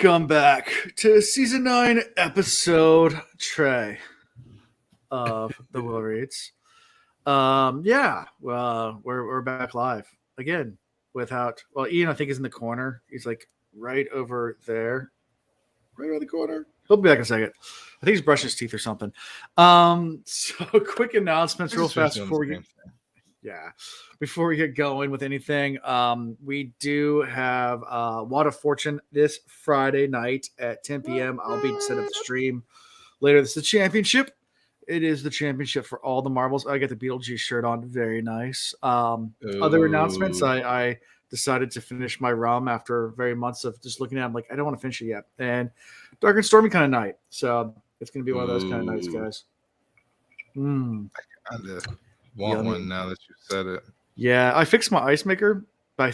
Welcome back to season 9, episode Trey of the Will Reads. We're back live again without. Well, Ian, I think is in the corner. He's like right over there, right around the corner. He'll be back in a second. I think he's brushing his teeth or something. So quick announcements, real fast before we get. Yeah, before we get going with anything, we do have Wad of Fortune this Friday night at 10 p.m. I'll be setting up the stream later. This is the championship. It is the championship for all the marbles. I got the Beetlejuice shirt on. Very nice. Other announcements, I decided to finish my rum after very months of just looking at it. I'm like, I don't want to finish it yet. And dark and stormy kind of night. So it's going to be one of those kind of nights, guys. Want one now that you said it. Yeah, I fixed my ice maker. My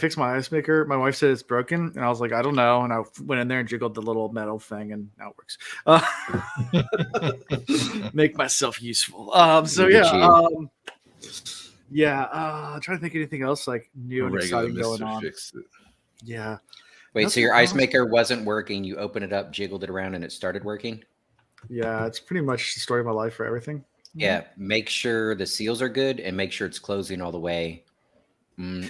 wife said it's broken, and I was like, I don't know. And I went in there and jiggled the little metal thing, and now it works. Make myself useful. I'm trying to think of anything else like new and exciting going on. Yeah. Wait, so your ice maker wasn't working? You opened it up, jiggled it around, and it started working? Yeah, it's pretty much the story of my life for everything. Yeah, make sure the seals are good and make sure it's closing all the way. No,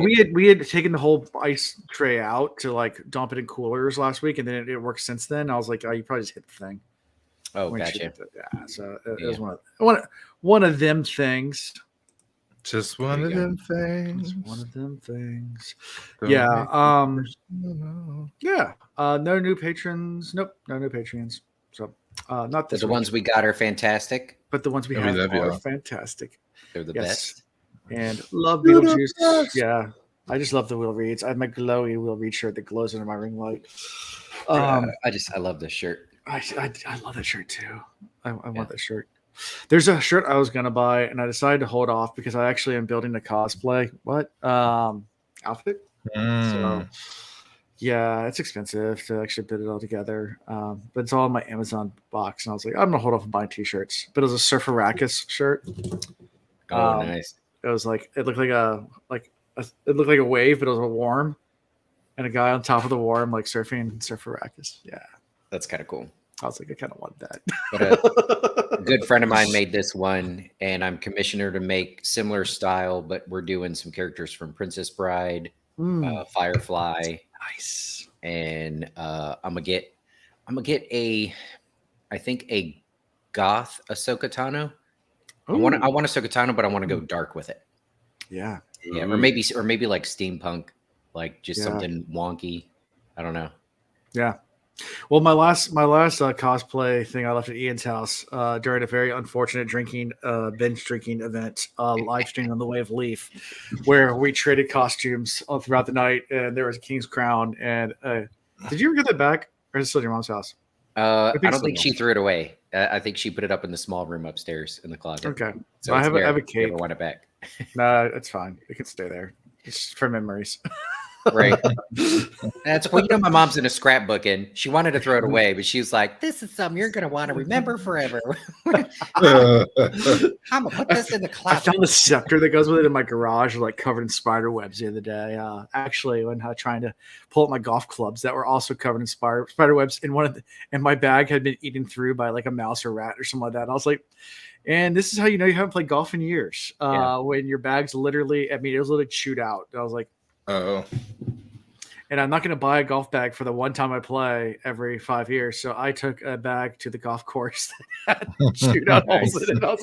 we had taken the whole ice tray out to like dump it in coolers last week, and then it worked since then. I was like, oh, you probably just hit the thing. Oh, gotcha. Yeah, so it was one of them things. Just one of them things. Yeah. No new patrons. Nope, no new Patreons. So not this. The ones we got are fantastic, but the ones we have are fantastic. They're the best. And love Beetlejuice. Yeah, I just love the Will Reads. I have my glowy Will Read shirt that glows under my ring light. I love this shirt. I love that shirt too. I want that shirt. There's a shirt I was gonna buy, and I decided to hold off because I actually am building a cosplay outfit. So yeah, it's expensive to actually put it all together. But it's all in my Amazon box, and I was like, I'm gonna hold off on buying t-shirts. But it was a Surfer Rackus shirt. Oh, nice. It was like it looked like a wave, but it was a worm, and a guy on top of the worm like surfing Surfer Rackus. Yeah, that's kind of cool. I was like, I kind of want that. But a good friend of mine made this one, and I'm commissioned her to make similar style, but we're doing some characters from Princess Bride, Firefly. Nice. And I'm gonna get a goth Ahsoka Tano. I want Ahsoka Tano, but I want to go dark with it. Yeah. Yeah, or maybe like steampunk, like just something wonky. I don't know. Yeah. Well, my last cosplay thing I left at Ian's house during a very unfortunate binge drinking event, live streamed on the Wave Leaf, where we traded costumes all throughout the night, and there was a King's Crown. And did you ever get that back, or is it still at your mom's house? I don't think she threw it away. I think she put it up in the small room upstairs in the closet. Okay, so I have a cape. Never want it back. No, it's fine. It can stay there. It's for memories. Right. That's what my mom's in a scrapbooking. She wanted to throw it away, but she was like, "This is something you're gonna want to remember forever." I'm gonna put this in the closet. I found the scepter that goes with it in my garage, like covered in spider webs the other day. Actually, when trying to pull up my golf clubs that were also covered in spider webs, and my bag had been eaten through by like a mouse or rat or something like that. And I was like, and this is how you know you haven't played golf in years. When your bag's literally, it was literally chewed out. And I was like, oh. And I'm not going to buy a golf bag for the one time I play every 5 years. So I took a bag to the golf course that had chewed out holes in it. I was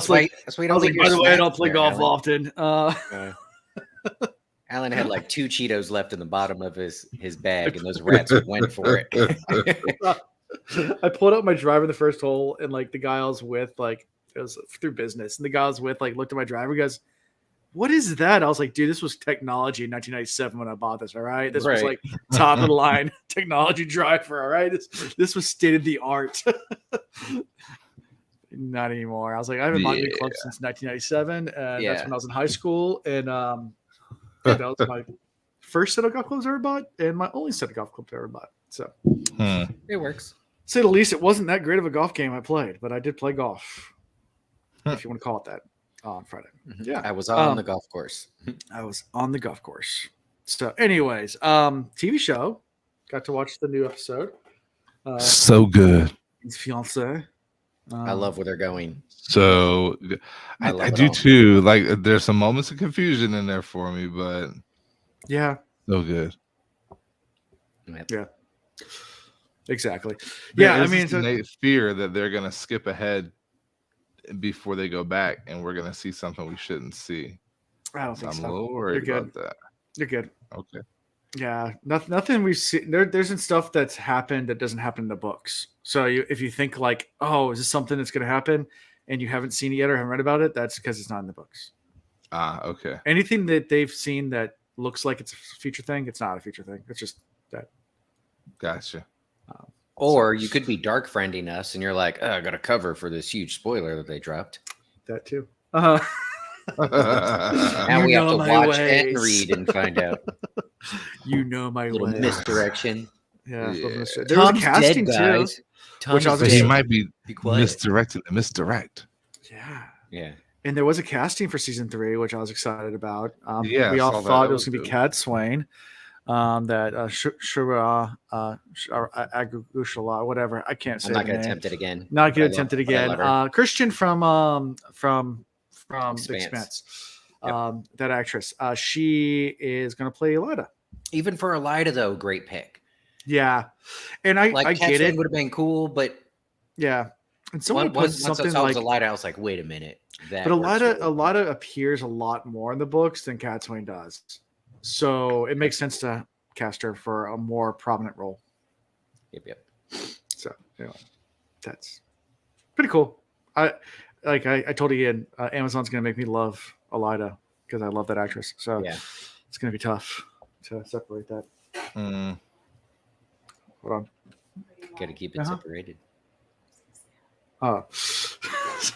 like, by the way, I don't play golf often. Alan had like 2 Cheetos left in the bottom of his bag, and those rats went for it. I pulled out my driver the first hole, and like the guy I was with, like it was through business, and the guy I was with like looked at my driver, he goes, "What is that?" I was like, "Dude, this was technology in 1997 when I bought this. All right, this was like top of the line technology driver. All right, this was state of the art." Not anymore. I was like, I haven't bought a new club since 1997, and that's when I was in high school, and that was my first set of golf clubs I ever bought, and my only set of golf clubs I ever bought. So it works. Say the least, it wasn't that great of a golf game I played, but I did play golf, if you want to call it that, on Friday. Yeah, I was on the golf course. I was on the golf course. So, anyways, TV show. got to watch the new episode. So good. His fiance. I love where they're going. So I love I it do all. too. Like there's some moments of confusion in there for me, but Yeah, so good. yeah, exactly. There Yeah, I is mean, this innate fear that they're gonna skip ahead before they go back, and we're gonna see something we shouldn't see. I don't So think I'm so. a little worried You're about that. You're good. Okay. Yeah, nothing we've seen. There's some stuff that's happened that doesn't happen in the books. So if you think like, oh, is this something that's going to happen, and you haven't seen it yet or haven't read about it, that's because it's not in the books. Okay. Anything that they've seen that looks like it's a future thing, it's not a future thing. It's just that. Gotcha. Or you could be dark friending us, and you're like, oh, I got a cover for this huge spoiler that they dropped. That too. Now You we have know to my watch and ways. read and find out. You know my Little way. misdirection. Yeah. Yeah. There was a Tom's casting dead, too. guys. Tom which I is was But he dead. might be Be quiet. misdirected to misdirect. Yeah. Yeah. And there was a casting for season 3, which I was excited about. Yeah, we I all saw that. thought That it was was going to be dope. Cat Swain, that Shura Agushala, whatever. I can't say I'm not the going to name. attempt it again. Not going I to attempt it love- but I again. love her. Christian from The Expanse. Expanse. Yep. That actress. She is going to play Elida. Even for Elida, though, great pick. Yeah, and I Like, get it. would have been cool, but Yeah, and someone once puts I something saw like. it was Elida, I was like, wait a minute. That But works really well. Elida appears a lot more in the books than Cat Swain does, so it makes sense to cast her for a more prominent role. Yep. So anyway, that's pretty cool. I told Ian, Amazon's gonna make me love Elida because I love that actress. So Yeah. it's gonna be tough to separate that. Mm. Hold on. Got to keep it Uh-huh. separated. Oh,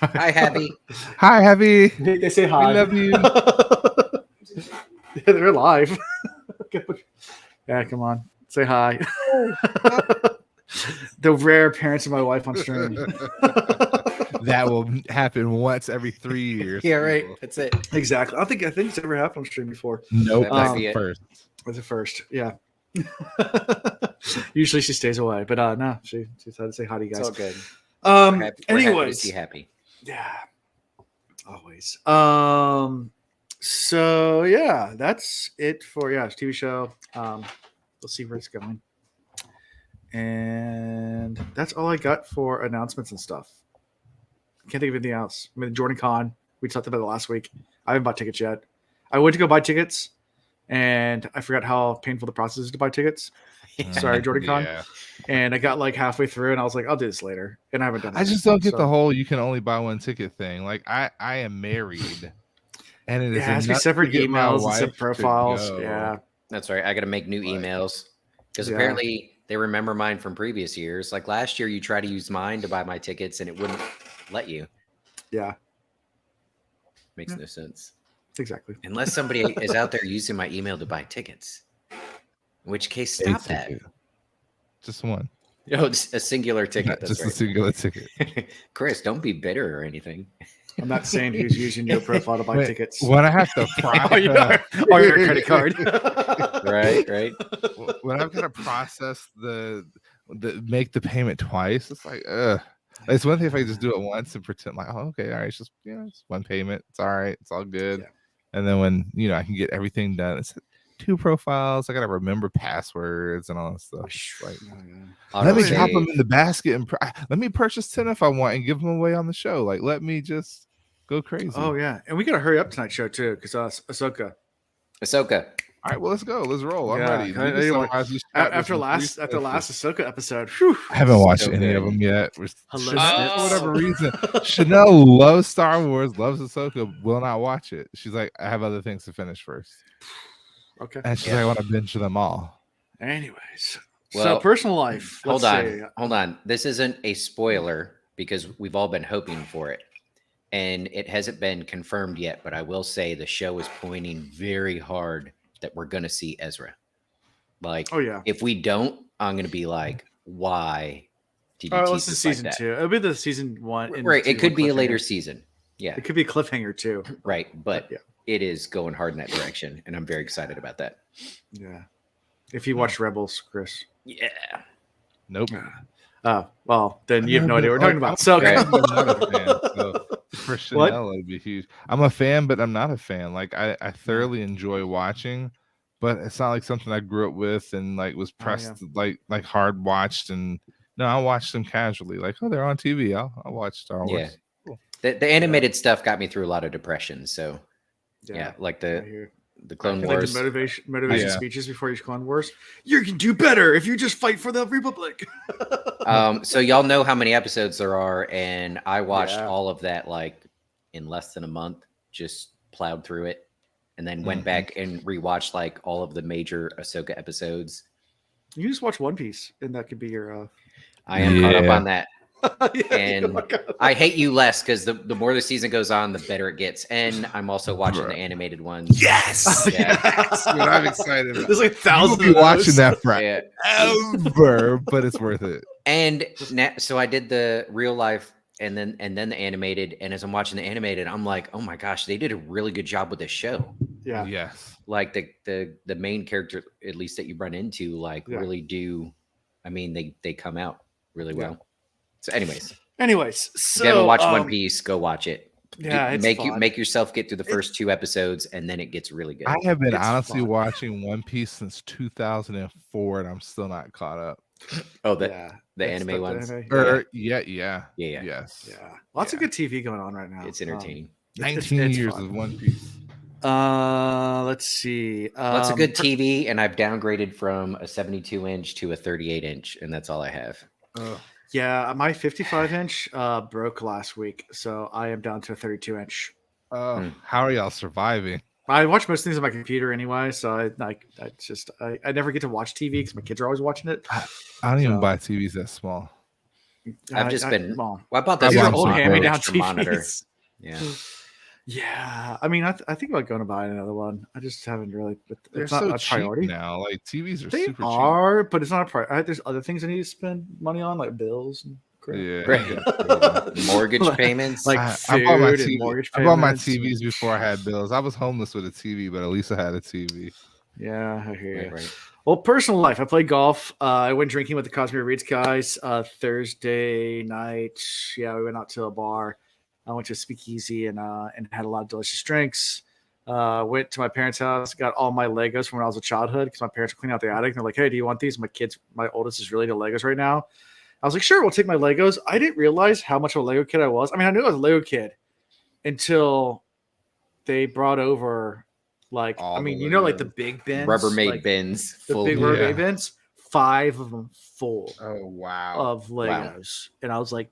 Hi, Happy. Hi, Heavy. They say hi. We love you. Yeah, they're alive. Yeah, come on, say hi. The rare appearance of my wife on stream. That will happen once every 3 years. Yeah, right. people. That's it. Exactly. I think it's ever happened on stream before. Nope. That might That's be the it. first. Was the first, yeah. Usually she stays away, but no, she decided to say hi to you It's all guys. good. We're happy to Anyways, see Happy. yeah, always. So yeah, that's it for TV show. We'll see where it's going, and that's all I got for announcements and stuff. Can't think of anything else. I mean, Jordan Con, we talked about it last week. I haven't bought tickets yet. I went to go buy tickets, and I forgot how painful the process is to buy tickets. Sorry, Jordan Con. Yeah. And I got like halfway through, and I was like, "I'll do this later," and I haven't done it. I just yet. don't get So, the whole you can only buy one ticket thing. Like I am married, and it It is has to be enough separate get my emails and wife separate to profiles. go. Yeah, That's right. I got to make new Like, emails because yeah. apparently they remember mine from previous years. Like last year, you tried to use mine to buy my tickets and it wouldn't let you. yeah, Makes Yeah. no sense. exactly. Unless somebody is out there using my email to buy tickets, in which case, a stop that. ticket. Just one. Oh, it's a singular ticket. Not That's just a right. singular ticket. Chris, don't be bitter or anything. I'm not saying who's using your profile to buy Wait, tickets. When I have to Oh, your credit card. Right. when I've got to process the make the payment twice, it's like it's one thing if I just do it once and pretend like, oh, okay, all right, it's just it's one payment, it's all right, it's all good. Yeah. And then when I can get everything done, it's 2 profiles, I gotta remember passwords and all that stuff. It's like, let me drop them in the basket and let me purchase 10 if I want and give them away on the show. Like, let me just go crazy. Oh yeah, and we gotta hurry up tonight's show too, because Ahsoka. Ahsoka. All right, well, let's go. Let's roll. I'm Yeah, ready. I- We can you want- summarize these chapters After in last 3 Ahsoka episode, whew, I haven't watched So any of good. them yet. Hello, Chanel, for Snips. whatever reason, Chanel loves Star Wars, loves Ahsoka, will not watch it. She's like, I have other things to finish first. Okay. And she's like, I want to binge them all. Anyways, Well, so personal life. Hold Let's on. see. Hold on. This isn't a spoiler because we've all been hoping for it. And it hasn't been confirmed yet, but I will say the show is pointing very hard that we're going to see Ezra. Like, Oh yeah. if we don't, I'm going to be like, why did you All right, tease let's do us like season that? 2. It'll be the season 1. and Right. It season could 1 be a cliffhanger. later season. Yeah. It could be a cliffhanger too. Right. But Yeah. it is going hard in that direction. And I'm very excited about that. Yeah. If you watched Rebels, Chris. Yeah. Nope. Well, then you have no idea what we're talking about. So, Right. I'm not a fan. So for Chanel, it'd be huge. I'm a fan, but I'm not a fan. Like I thoroughly enjoy watching, but it's not like something I grew up with and like was pressed like hard watched. And no, I watched them casually. Like, oh, they're on TV. I'll watch Star Wars. Yeah. Cool. The animated stuff got me through a lot of depression. So yeah, like the Clone Wars. Like the motivation speeches before each Clone Wars. You can do better if you just fight for the Republic. So y'all know how many episodes there are, and I watched all of that like in less than a month. Just plowed through it, and then went back and rewatched like all of the major Ahsoka episodes. You just watch One Piece, and that could be your. I am caught up on that. Yeah, And I hate you less because the more the season goes on, the better it gets. And I'm also watching the animated ones. Yes, yes. What I'm excited about. There's like thousands You'll be watching that forever, but it's worth it. And so I did the real life and then the animated. And as I'm watching the animated, I'm like, oh my gosh, they did a really good job with this show. Yeah. Yes. Like the main character, at least that you run into, like really do. I mean, they come out really well. So, anyways, so if you haven't watched One Piece, go watch it. Yeah, make yourself get through the first 2 episodes, and then it gets really good. I have been honestly watching One Piece since 2004, and I'm still not caught up. Oh, the anime ones. Yes. Lots of good TV going on right now. It's entertaining. 19 years of One Piece. Let's see. Lots of good TV, and I've downgraded from a 72-inch to a 38-inch, and that's all I have. Yeah, my 55-inch broke last week, so I am down to a 32-inch. How are y'all surviving? I watch most things on my computer anyway, so I never get to watch TV because my kids are always watching it. I don't even buy TVs that small. I've just been. Well, I bought this old hand-me-down monitor. TVs. Yeah. Yeah, I mean, I think about going to buy another one. I just haven't really. But They're it's not so a priority cheap now. Like TVs are they super are, but it's not a priority. There's other things I need to spend money on, like bills and crap. cheap. Mortgage payments. Like I bought my food and mortgage I bought my payments. TVs before I had bills. I was homeless with a TV, but at least I had a TV. Yeah, I hear you. Right. Well, personal life. I played golf. I went drinking with the Cosmere Reeds guys Thursday night. Yeah, we went out to a bar. I went to a speakeasy and had a lot of delicious drinks. Went to my parents' house, got all my Legos from when I was a childhood because my parents were cleaning out the attic. They're like, "Hey, do you want these?" My oldest is really into Legos right now. I was like, "Sure, we'll take my Legos." I didn't realize how much of a Lego kid I was. I mean, I knew I was a Lego kid until they brought over like the big bins, Rubbermaid bins, the big Rubbermaid bins, 5 of them full. Oh wow! Of Legos, and I was like,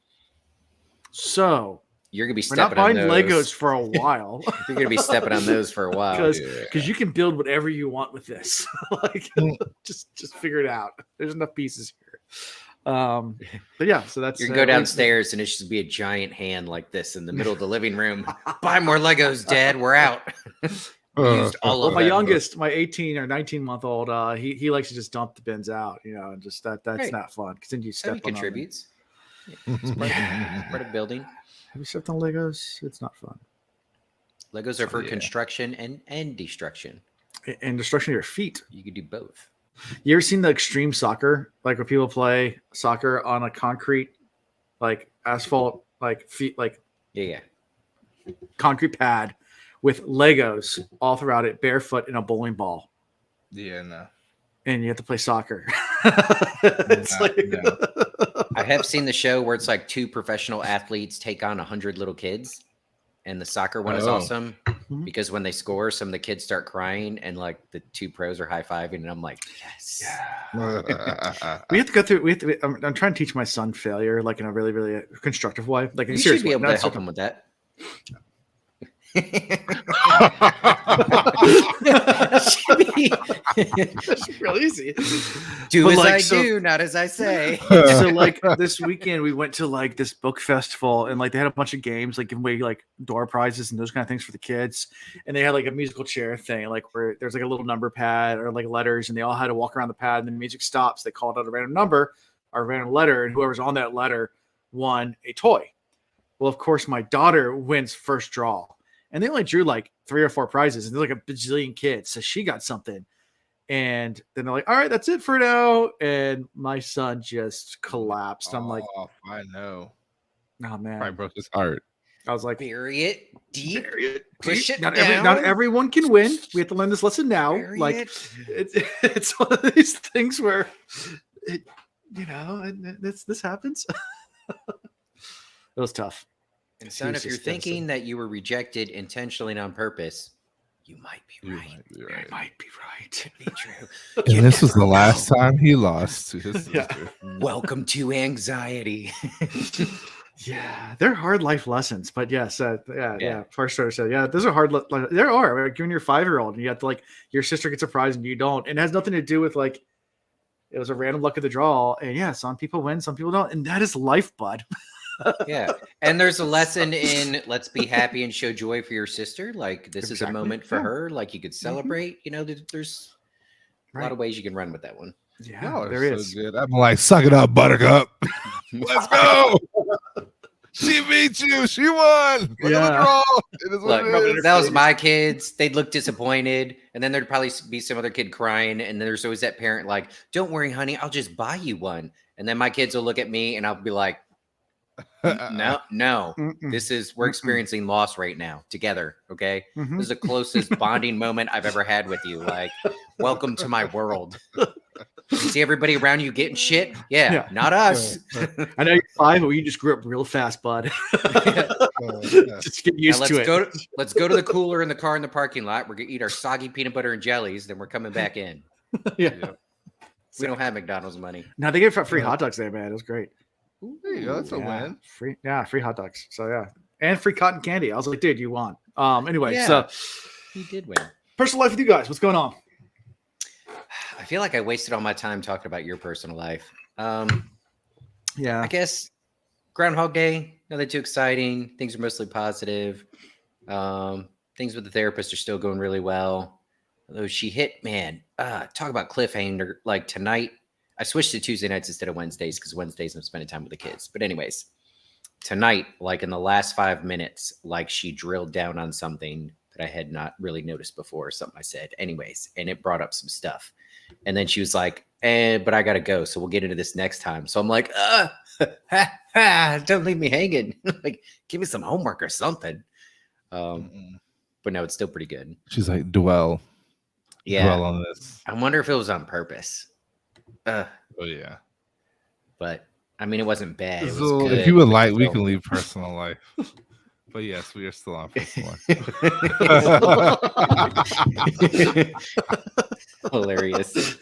so. You're gonna be We're not stepping on buying those Legos for a while. You're gonna be stepping on those for a while because you can build whatever you want with this. Like, just figure it out. There's enough pieces here. But yeah, so that's you can go downstairs and it should be a giant hand like this in the middle of the living room. Buy more Legos, Dad. We're out. Used all of my them. youngest, my 18 or 19-month-old, he likes to just dump the bins out, and just that's not fun because then you step on contributes. Part of building. Have you stepped on Legos? It's not fun. Legos are for construction and destruction. And destruction of your feet. You could do both. You ever seen the extreme soccer? Like when people play soccer on a concrete, like asphalt, like feet, like concrete pad with Legos all throughout it, barefoot in a bowling ball. Yeah, no. And you have to play soccer. No. I have seen the show where it's like 2 professional athletes take on 100 little kids, and the soccer one is awesome because when they score, some of the kids start crying, and like the 2 pros are high-fiving, and I'm like, yes. Yeah. We have to go through. I'm trying to teach my son failure, like in a really, really constructive way. Like in You a serious should be way, able to help him with that. It's real easy. Do But as like, I so- do, not as I say. So like this weekend we went to like this book festival and like they had a bunch of games like giving away like door prizes and those kind of things for the kids, and they had like a musical chair thing like where there's like a little number pad or like letters and they all had to walk around the pad and then the music stops, they called out a random number or a random letter and whoever's on that letter won a toy. Well, of course my daughter wins first draw and they only drew like 3 or 4 prizes and there's like a bajillion kids, so she got something. And then they're like, all right, that's it for now. And my son just collapsed. I'm like, I know. oh man, Probably broke his heart. I was like, bury it deep. bury it, Push it not down. not everyone can win. We have to learn this lesson now. Bury like it. it's one of these things where this happens. It was tough. And son, if you're thinking that you were rejected intentionally and on purpose, you might be right. It might be right. Could be true. And this was the last time he lost to his sister. Welcome to anxiety. Yeah, they're hard life lessons, but yes, yeah. First starter said, yeah, those are hard. There are like when you're 5-year-old and you have to like your sister gets a prize and you don't, and it has nothing to do with like it was a random luck of the draw. And yeah, some people win, some people don't, and that is life, bud. Yeah, and there's a lesson in let's be happy and show joy for your sister. Like this is a moment for her. Like you could celebrate. You know, there's a lot of ways you can run with that one. Yeah, there is. Good. I'm like, suck it up, Buttercup. Let's go. She beat you. She won. Look at the draw. It is what it is. That was my kids. They'd look disappointed, and then there'd probably be some other kid crying, and there's always that parent like, "Don't worry, honey, I'll just buy you one." And then my kids will look at me, and I'll be like, No. We're experiencing loss right now together. Okay. Mm-hmm. This is the closest bonding moment I've ever had with you. Like, welcome to my world. You see everybody around you getting shit? Yeah. Not us. I know you're 5, but you just grew up real fast, bud. Just get used to it. Let's go to the cooler in the car in the parking lot. We're going to eat our soggy peanut butter and jellies. Then we're coming back in. Yeah. We don't have McDonald's money. No, they gave free hot dogs there, man. It was great. There you go. That's a win. Free hot dogs. So yeah, and free cotton candy. I was like, dude, you won. Anyway, so he did win. Personal life with you guys. What's going on? I feel like I wasted all my time talking about your personal life. Yeah, I guess Groundhog Day. Nothing too exciting. Things are mostly positive. Things with the therapist are still going really well. Although she hit, man, talk about cliffhanger. Like tonight. I switched to Tuesday nights instead of Wednesdays because Wednesdays I'm spending time with the kids. But anyways, tonight, like in the last 5 minutes, like she drilled down on something that I had not really noticed before, something I said. Anyways, and it brought up some stuff. And then she was like, but I got to go. So we'll get into this next time. So I'm like, don't leave me hanging. Like, give me some homework or something. But no, it's still pretty good. She's like, dwell on this. I wonder if it was on purpose. Oh yeah, but I mean, it wasn't bad. It was good, if you would like, we can leave personal life. But yes, we are still on personal life. Hilarious.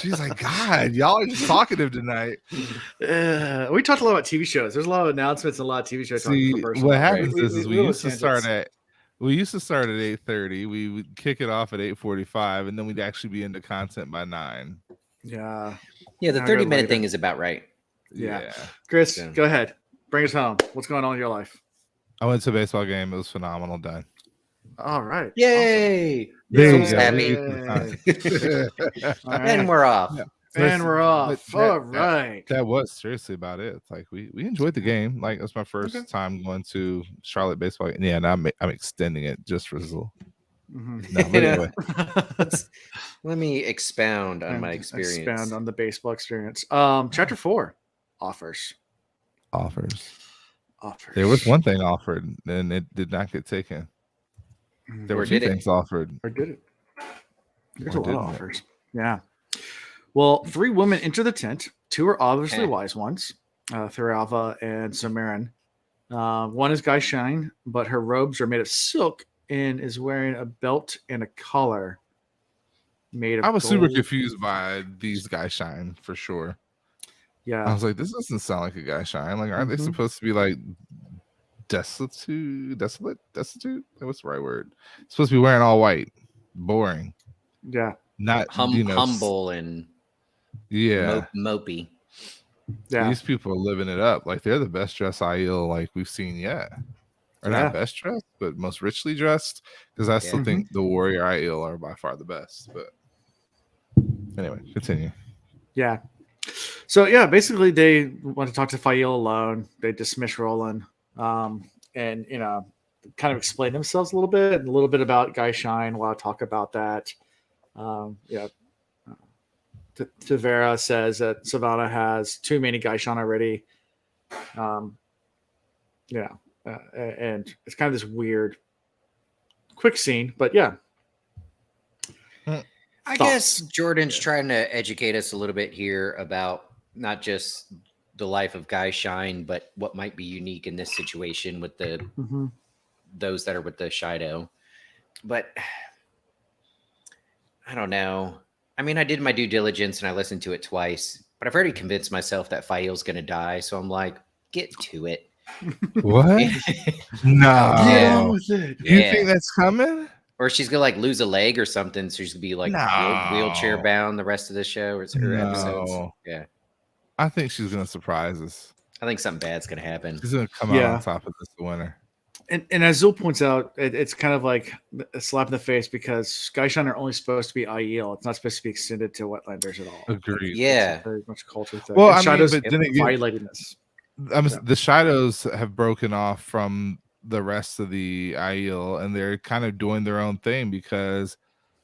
She's like, God, y'all are just talkative tonight. We talked a lot about TV shows. There's a lot of announcements and a lot of TV shows. See, what happens is we used to start at 8:30. We would kick it off at 8:45, and then we'd actually be into content by 9. Yeah. The 30-minute thing is about right. Yeah. Chris, go ahead. Bring us home. What's going on in your life? I went to a baseball game. It was phenomenal. Done. All right. Yay. Awesome. Happy. And we're off. Yeah. And we're off. All right. That was seriously about it. It's like we enjoyed the game. Like it was my first time going to Charlotte baseball. Yeah, and I'm extending it just for Zizzle. Mm-hmm. No, but anyway. Let me expound on my experience. Expound on the baseball experience. Chapter 4 offers. There was one thing offered, and it did not get taken. There were 2 things offered. Or did it? There's a lot of offers. Yeah. Well, 3 women enter the tent. 2 are obviously wise ones, Thuralva and Samarin. One is Guy Shine, but her robes are made of silk and is wearing a belt and a collar made of I was gold. super confused by these Guy Shine for sure. Yeah. I was like, this doesn't sound like a Guy Shine. Like, aren't they supposed to be like destitute? What's the right word? It's supposed to be wearing all white. Boring. Yeah. Not humble and mopey. Yeah. These people are living it up. Like they're the best dressed Aiel like we've seen yet. Or not best dressed, but most richly dressed. Because I still think the warrior Aiel are by far the best. But anyway, continue. Yeah. So yeah, basically they want to talk to Faile alone. They dismiss Roland. And kind of explain themselves a little bit about Guy Shine. A lot of talk about that. Yeah. Tavera says that Savannah has too many Gaishan already. Yeah. And it's kind of this weird, quick scene, but yeah. I guess Jordan's trying to educate us a little bit here about not just the life of Guy Shine, but what might be unique in this situation with the those that are with the Shido. But I don't know. I mean, I did my due diligence and I listened to it twice, but I've already convinced myself that Faile's going to die. So I'm like, get to it. What? No. Get on with it. You think that's coming? Or she's gonna like lose a leg or something, so she's gonna be like wheelchair bound the rest of the show or episodes. Yeah, I think she's gonna surprise us. I think something bad's gonna happen. She's gonna come out on top of this winner. And as Zul points out, it's kind of like a slap in the face because Gaishan are only supposed to be Aiel. It's not supposed to be extended to Wetlanders at all. Agreed. Yeah, very much culture thing. Well, and I mean, but then again, violating this. The Shidos have broken off from the rest of the Aiel, and they're kind of doing their own thing because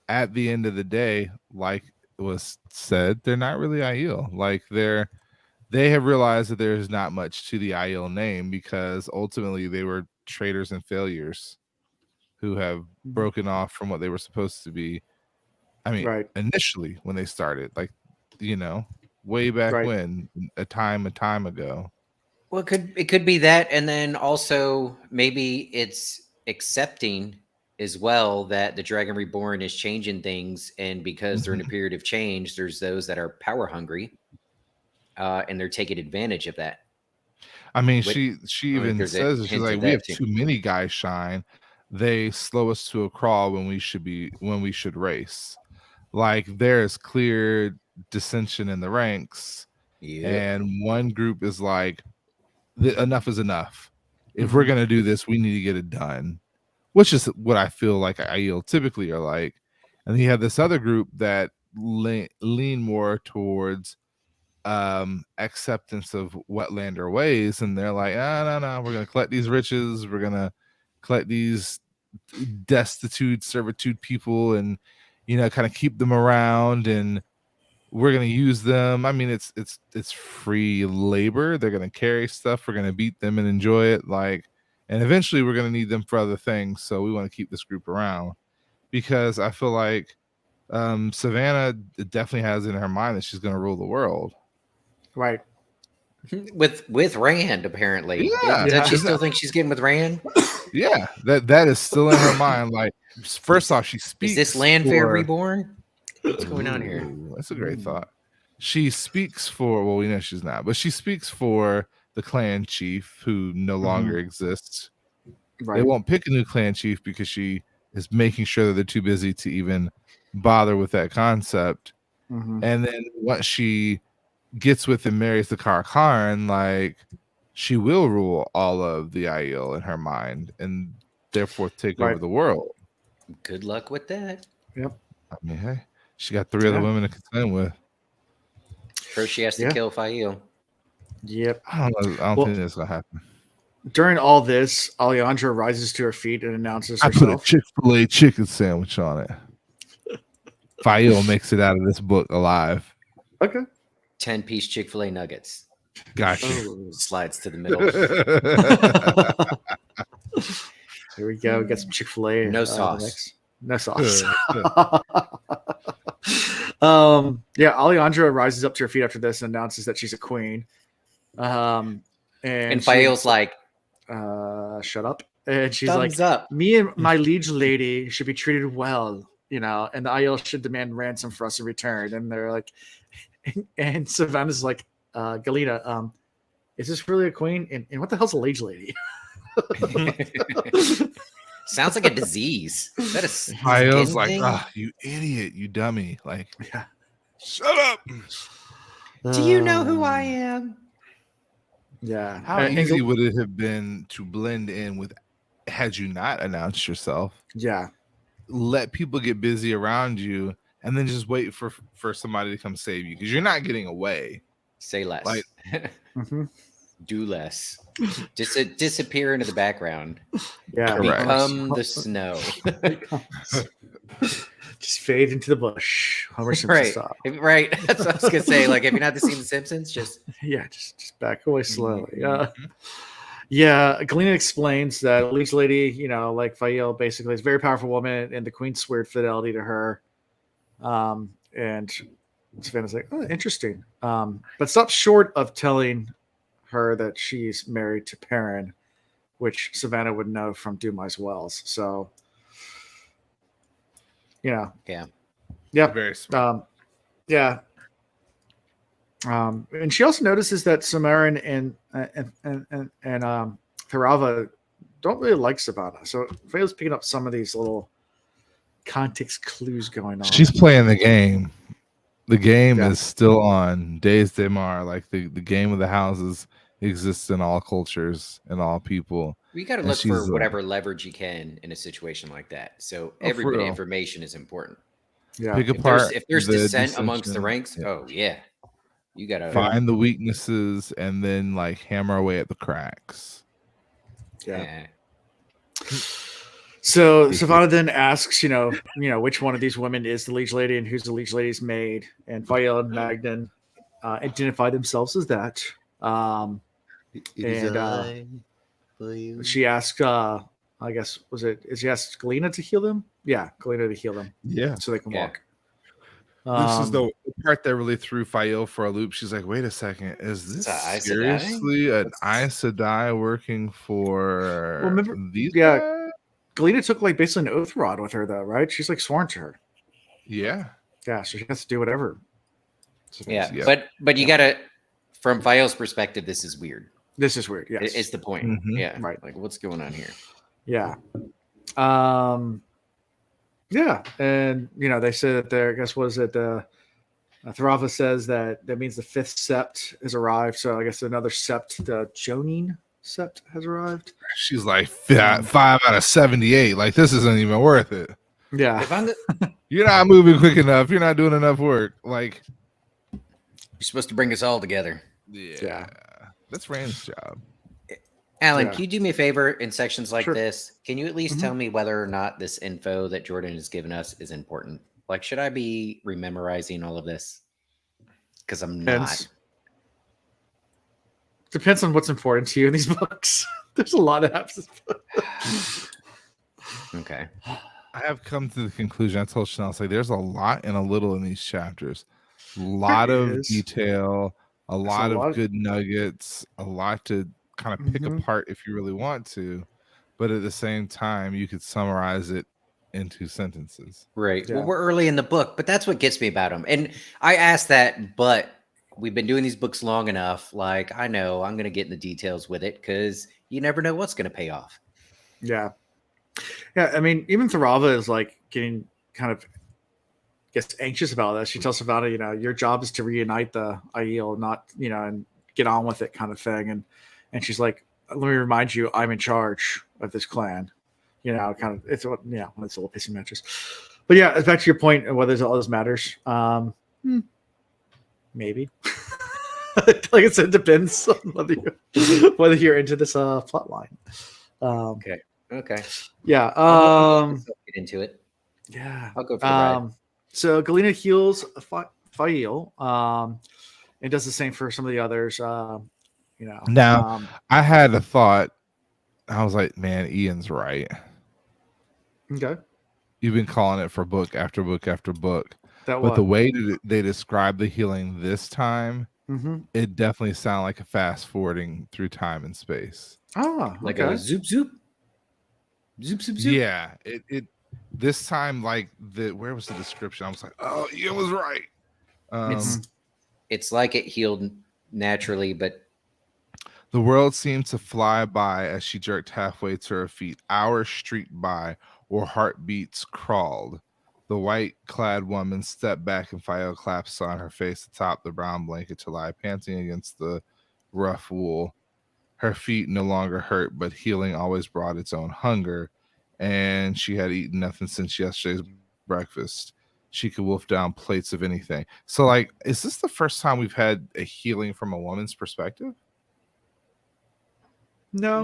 at the end of the day, like it was said, they're not really Aiel. Like they have realized that there's not much to the Aiel name because ultimately they were traitors and failures who have broken off from what they were supposed to be. I mean, initially when they started, like, way back when, a time ago. Well, it could be that, and then also maybe it's accepting as well that the Dragon Reborn is changing things, and because they're in a period of change, there's those that are power hungry, and they're taking advantage of that. I mean, she even says, she's like, we have too many guys shine. They slow us to a crawl when we should race. Like there is clear dissension in the ranks, and one group is like, enough is enough. If we're gonna do this, we need to get it done, which is what I feel like Aiel typically are like. And you have this other group that lean more towards acceptance of wetlander ways, and they're like, no, we're gonna collect these riches, we're gonna collect these destitute servitude people, and kind of keep them around, and we're going to use them. I mean, it's free labor. They're going to carry stuff. We're going to beat them and enjoy it. And eventually we're going to need them for other things. So we want to keep this group around because I feel like Savannah definitely has in her mind that she's going to rule the world. Right. With Rand, apparently. Yeah. Does she still think she's getting with Rand? Yeah. That is still in her mind. Like, first off, she speaks. Is this Landfair Reborn? What's going on here? That's a great thought. She speaks for, well, we know she's not, but she speaks for the clan chief who no longer exists. Right. They won't pick a new clan chief because she is making sure that they're too busy to even bother with that concept. And then once she gets with and marries the Karakaran, like she will rule all of the Aiel in her mind and therefore take over the world. Good luck with that. Yep. I mean, hey. She got 3 other women to contend with. First, she has to kill Faile. Yep. I don't think that's gonna happen. During all this, Alejandra rises to her feet and announces herself. I put a Chick-fil-A chicken sandwich on it. Faile makes it out of this book alive. Okay. 10-piece Chick-fil-A nuggets. Gotcha. Slides to the middle. Here we go. Get some Chick-fil-A. No sauce. No sauce. Alejandra rises up to her feet after this and announces that she's a queen. And Faile's like, shut up. And she's thumbs like, up. Me and my liege lady should be treated well, and the Aiel should demand ransom for us in return. And they're like, and Savannah's like, Galina, is this really a queen? And what the hell's a liege lady? Sounds like a disease. That is Aiel's like, you idiot, you dummy. Like, shut up. Do you know who I am? Yeah. How easy would it have been to blend in with had you not announced yourself? Yeah. Let people get busy around you and then just wait for somebody to come save you because you're not getting away. Say less. Like, do less. Just disappear into the background. Yeah. Become the snow. Just fade into the bush. Homer Simpson Right. style. Right. That's what I was gonna say. Like, have you not seen The Simpsons? Just Just back away slowly. Mhm. Yeah, Galena explains that Leech Lady, like Faile, basically is a very powerful woman, and the Queen sweared fidelity to her. And Savannah's like, oh, interesting. But stops short of telling her that she's married to Perrin, which Savannah would know from Dumai's Wells. So, yeah. Yep. Very smart. Yeah. And she also notices that Samarin and Tharava don't really like Savannah. So Vale's picking up some of these little context clues going on. She's playing the game. The game Yeah. is still on. Days de Mar, like the game of the houses exists in all cultures and all people. You got to And look she's, for whatever leverage you can in a situation like that. So every for bit of real. information is important. Yeah. Pick If apart there's the dissent amongst the dissension. ranks, Yeah. oh yeah, you got to Find the weaknesses and then like hammer away at the cracks. Yeah. So Savannah then asks, which one of these women is the Liege Lady and who's the Liege Lady's maid. And Faile and Magnan identify themselves as that. She asked, I guess, she asked Galena to heal them? Yeah, Galena to heal them. Yeah. So they can walk. This is the part that really threw Faile for a loop. She's like, wait a second. Is this seriously an Aes Sedai working for these guys? Galena took like basically an oath rod with her though, right? She's like sworn to her. Yeah. Yeah, so she has to do whatever. Yeah. But you gotta, from Faile's perspective, this is weird. This is weird, yes. It's the point. Mhm. Yeah. Right. Like what's going on here? Yeah. Yeah, and they say that there. I guess what is it? Tharava says that means the 5th sept has arrived. So I guess another sept, the Jonine sept, has arrived. She's like 5 out of 78. Like this isn't even worth it. Yeah, you're not moving quick enough. You're not doing enough work. Like you're supposed to bring us all together. Yeah. That's Rand's job. Alan, can you do me a favor in sections like this? Can you at least tell me whether or not this info that Jordan has given us is important? Like, should I be rememorizing all of this? Because I'm not. Depends on what's important to you in these books. There's a lot of apps. Okay. I have come to the conclusion. I told Chanel, like, there's a lot and a little in these chapters. A lot of detail, a lot of good nuggets, a lot to kind of pick apart if you really want to, but at the same time you could summarize it in 2 sentences. Right. Well, we're early in the book, but that's what gets me about them. And I asked that, but we've been doing these books long enough. Like, I know I'm going to get in the details with it because you never know what's going to pay off. Yeah. I mean, even Tharava is like getting kind of gets anxious about this. She tells Savannah, your job is to reunite the Aiel, not and get on with it, kind of thing. And she's like, let me remind you, I'm in charge of this clan. Kind of, it's one of those little pissing matches. But yeah, back to your point of whether all this matters. Maybe. Like I said, it depends on whether you're into this plot line. Okay. Yeah. Get into it. Yeah. I'll go for the ride. So Galena heals Faile, and does the same for some of the others. Now, I had a thought. I was like, man, Ian's right. Okay. You've been calling it for book after book after book. But the way that they describe the healing this time, it definitely sounded like a fast forwarding through time and space. Oh, like a zoop zoop. Zoop zoop zoop. Yeah. It this time, like where was the description? I was like, oh, Ian was right. It's like it healed naturally, but the world seemed to fly by as she jerked halfway to her feet. Hours streaked by, or heartbeats crawled. The white-clad woman stepped back and Faile collapsed on her face atop the brown blanket to lie, panting against the rough wool. Her feet no longer hurt, but healing always brought its own hunger, and she had eaten nothing since yesterday's breakfast. She could wolf down plates of anything. So, like, is this the first time we've had a healing from a woman's perspective? No.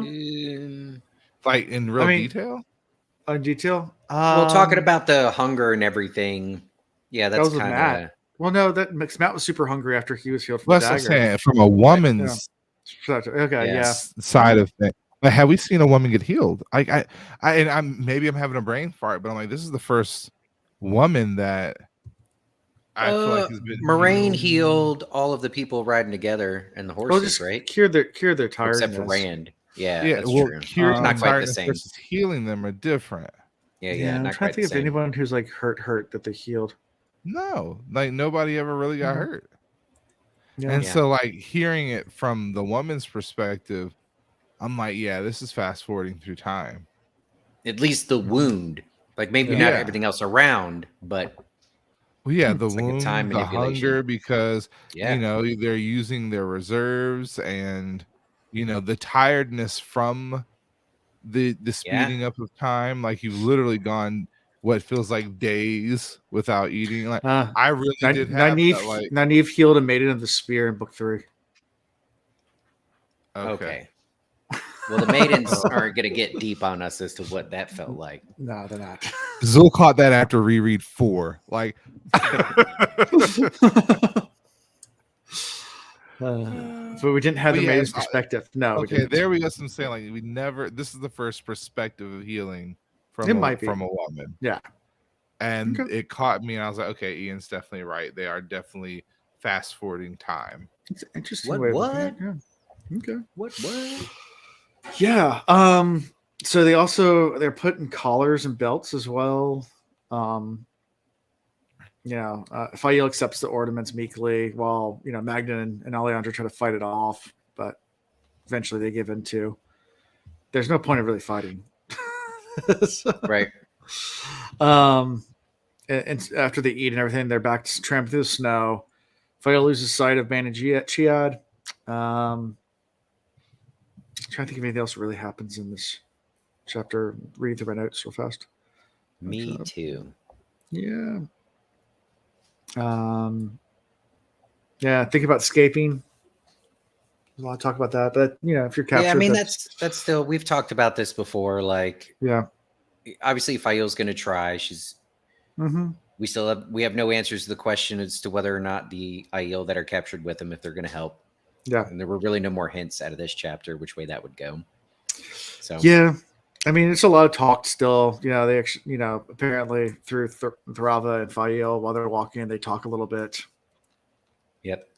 Like in real detail? On detail? Well, talking about the hunger and everything. Yeah, that that's was with kind Matt. of. Well, no, Matt was super hungry after he was healed from Well, the that's what dagger. I'm saying. From a woman's Okay, yeah. side of things. Like, have we seen a woman get healed? Maybe I'm having a brain fart, but I'm like, this is the first woman that I feel like has been Moraine healed. healed all of the people riding together and the Well, horses, just right? cure their tiredness. Except for Rand. Yeah, Yeah, that's well, true. curing Not quite the tiredness same. versus healing them are different. Yeah, I'm not trying quite to the think of same. anyone who's like hurt that they healed. No, like nobody ever really got hurt. Yeah. And so, like, hearing it from the woman's perspective, I'm like, yeah, this is fast forwarding through time. At least the wound, like maybe not everything else around, but well, yeah, the it's like a wound, time the manipulation. hunger, because Yeah. you know they're using their reserves, and you know the tiredness from the speeding up of time. Like you've literally gone what feels like days without eating. Like I really did have that. Like Nynaeve healed a maiden of the spear in book 3. Okay. Well, the maidens aren't going to get deep on us as to what that felt like. No, they're not. Zul caught that after reread 4. Like, but we didn't have the maiden's perspective. No. Okay, there we go. So I'm saying, like, we never. This is the first perspective of healing from from a woman. Yeah, and it caught me, and I was like, okay, Ian's definitely right. They are definitely fast forwarding time. It's an interesting way. What? Yeah. Okay. What? Yeah. So they're putting collars and belts as well. Faile accepts the ornaments meekly, while Magnan and Alejandro try to fight it off, but eventually they give in too. There's no point of really fighting. Right. And after they eat and everything, they're back to tramping through the snow. Faile loses sight of Ban and Chiad. Trying to think of anything else that really happens in this chapter. Reading through my notes real fast. Me too. Yeah. Think about escaping. There's a lot of talk about that, but if you're captured, I mean that's still, we've talked about this before. Like, obviously Faile's going to try. She's. Mm-hmm. We have no answers to the question as to whether or not the Aiel that are captured with them, if they're going to help. Yeah, and there were really no more hints out of this chapter which way that would go. So I mean, it's a lot of talk still. They actually, apparently through Thrava and Faile, while they're walking, they talk a little bit. Yep.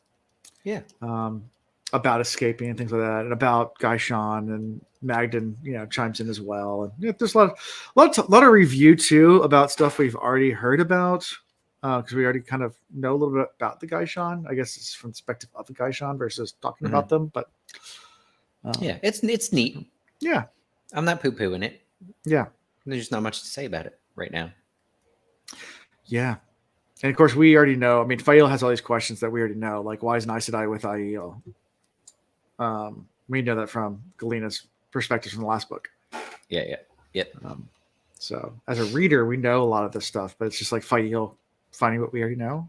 Yeah. About escaping and things like that, and about Gaishan and Magdan, chimes in as well. And there's a lot of review too about stuff we've already heard about, because we already kind of know a little bit about the Gaishan. I guess it's from the perspective of the Gaishan versus talking about them. But it's neat. Yeah, I'm not poo-pooing it. Yeah, there's just not much to say about it right now. Yeah. And of course, we already know. I mean, Faile has all these questions that we already know, like why is Aes Sedai with Aiel? We know that from Galena's perspective from the last book. Yep. So as a reader, we know a lot of this stuff, but it's just like Faile finding what we already know.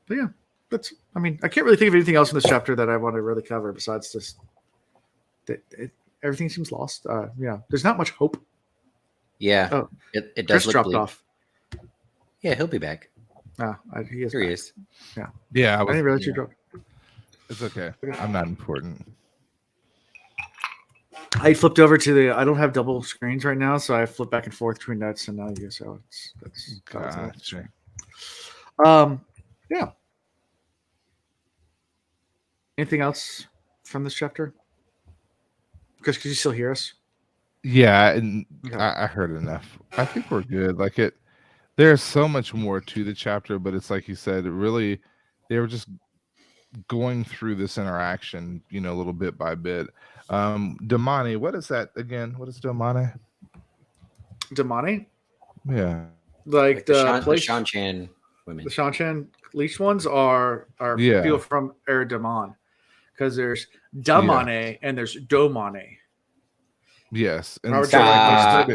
But yeah, I can't really think of anything else in this chapter that I want to really cover besides this. Everything seems lost. There's not much hope. Yeah. Oh, it does Chris look dropped bleak. off. Yeah, he'll be back. He is. Here he is. Yeah. Yeah. I didn't realize you dropped. It's okay. I'm not important. I flipped over to I don't have double screens right now, so I flip back and forth between notes and now you. So that's gotcha. Yeah. Anything else from this chapter? Chris, could you still hear us? Yeah, and okay. I heard enough. I think we're good. Like there's so much more to the chapter, but it's like you said, really, they were just going through this interaction, a little bit by bit. Damani, what is that again? What is Damani? Damani? Yeah. Like the Shanchan women. The Shanchan leashed ones are people from Daman. Because there's Damane and there's Domane. Yes. And Damane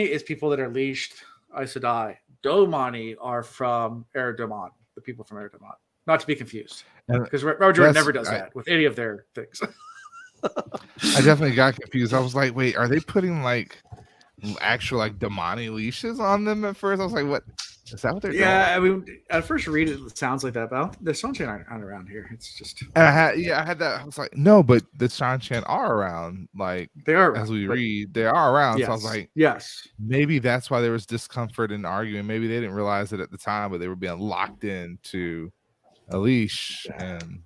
is people that are leashed Aes Sedai. Domani are from Daman, the people from Daman. Not to be confused. Because Robert Jordan never does that with any of their things. I definitely got confused. I was like, wait, are they putting like actual like Damani leashes on them at first? I was like, what? Is that what they're doing? Yeah, I mean, at first read it sounds like that, but the Sunshine aren't around here. It's just And I had that. I was like, no, but the Shan are around. Like they are as we but read, they are around. yes, So I was like, yes, maybe that's why there was discomfort in arguing. Maybe they didn't realize it at the time, but they were being locked into a leash. And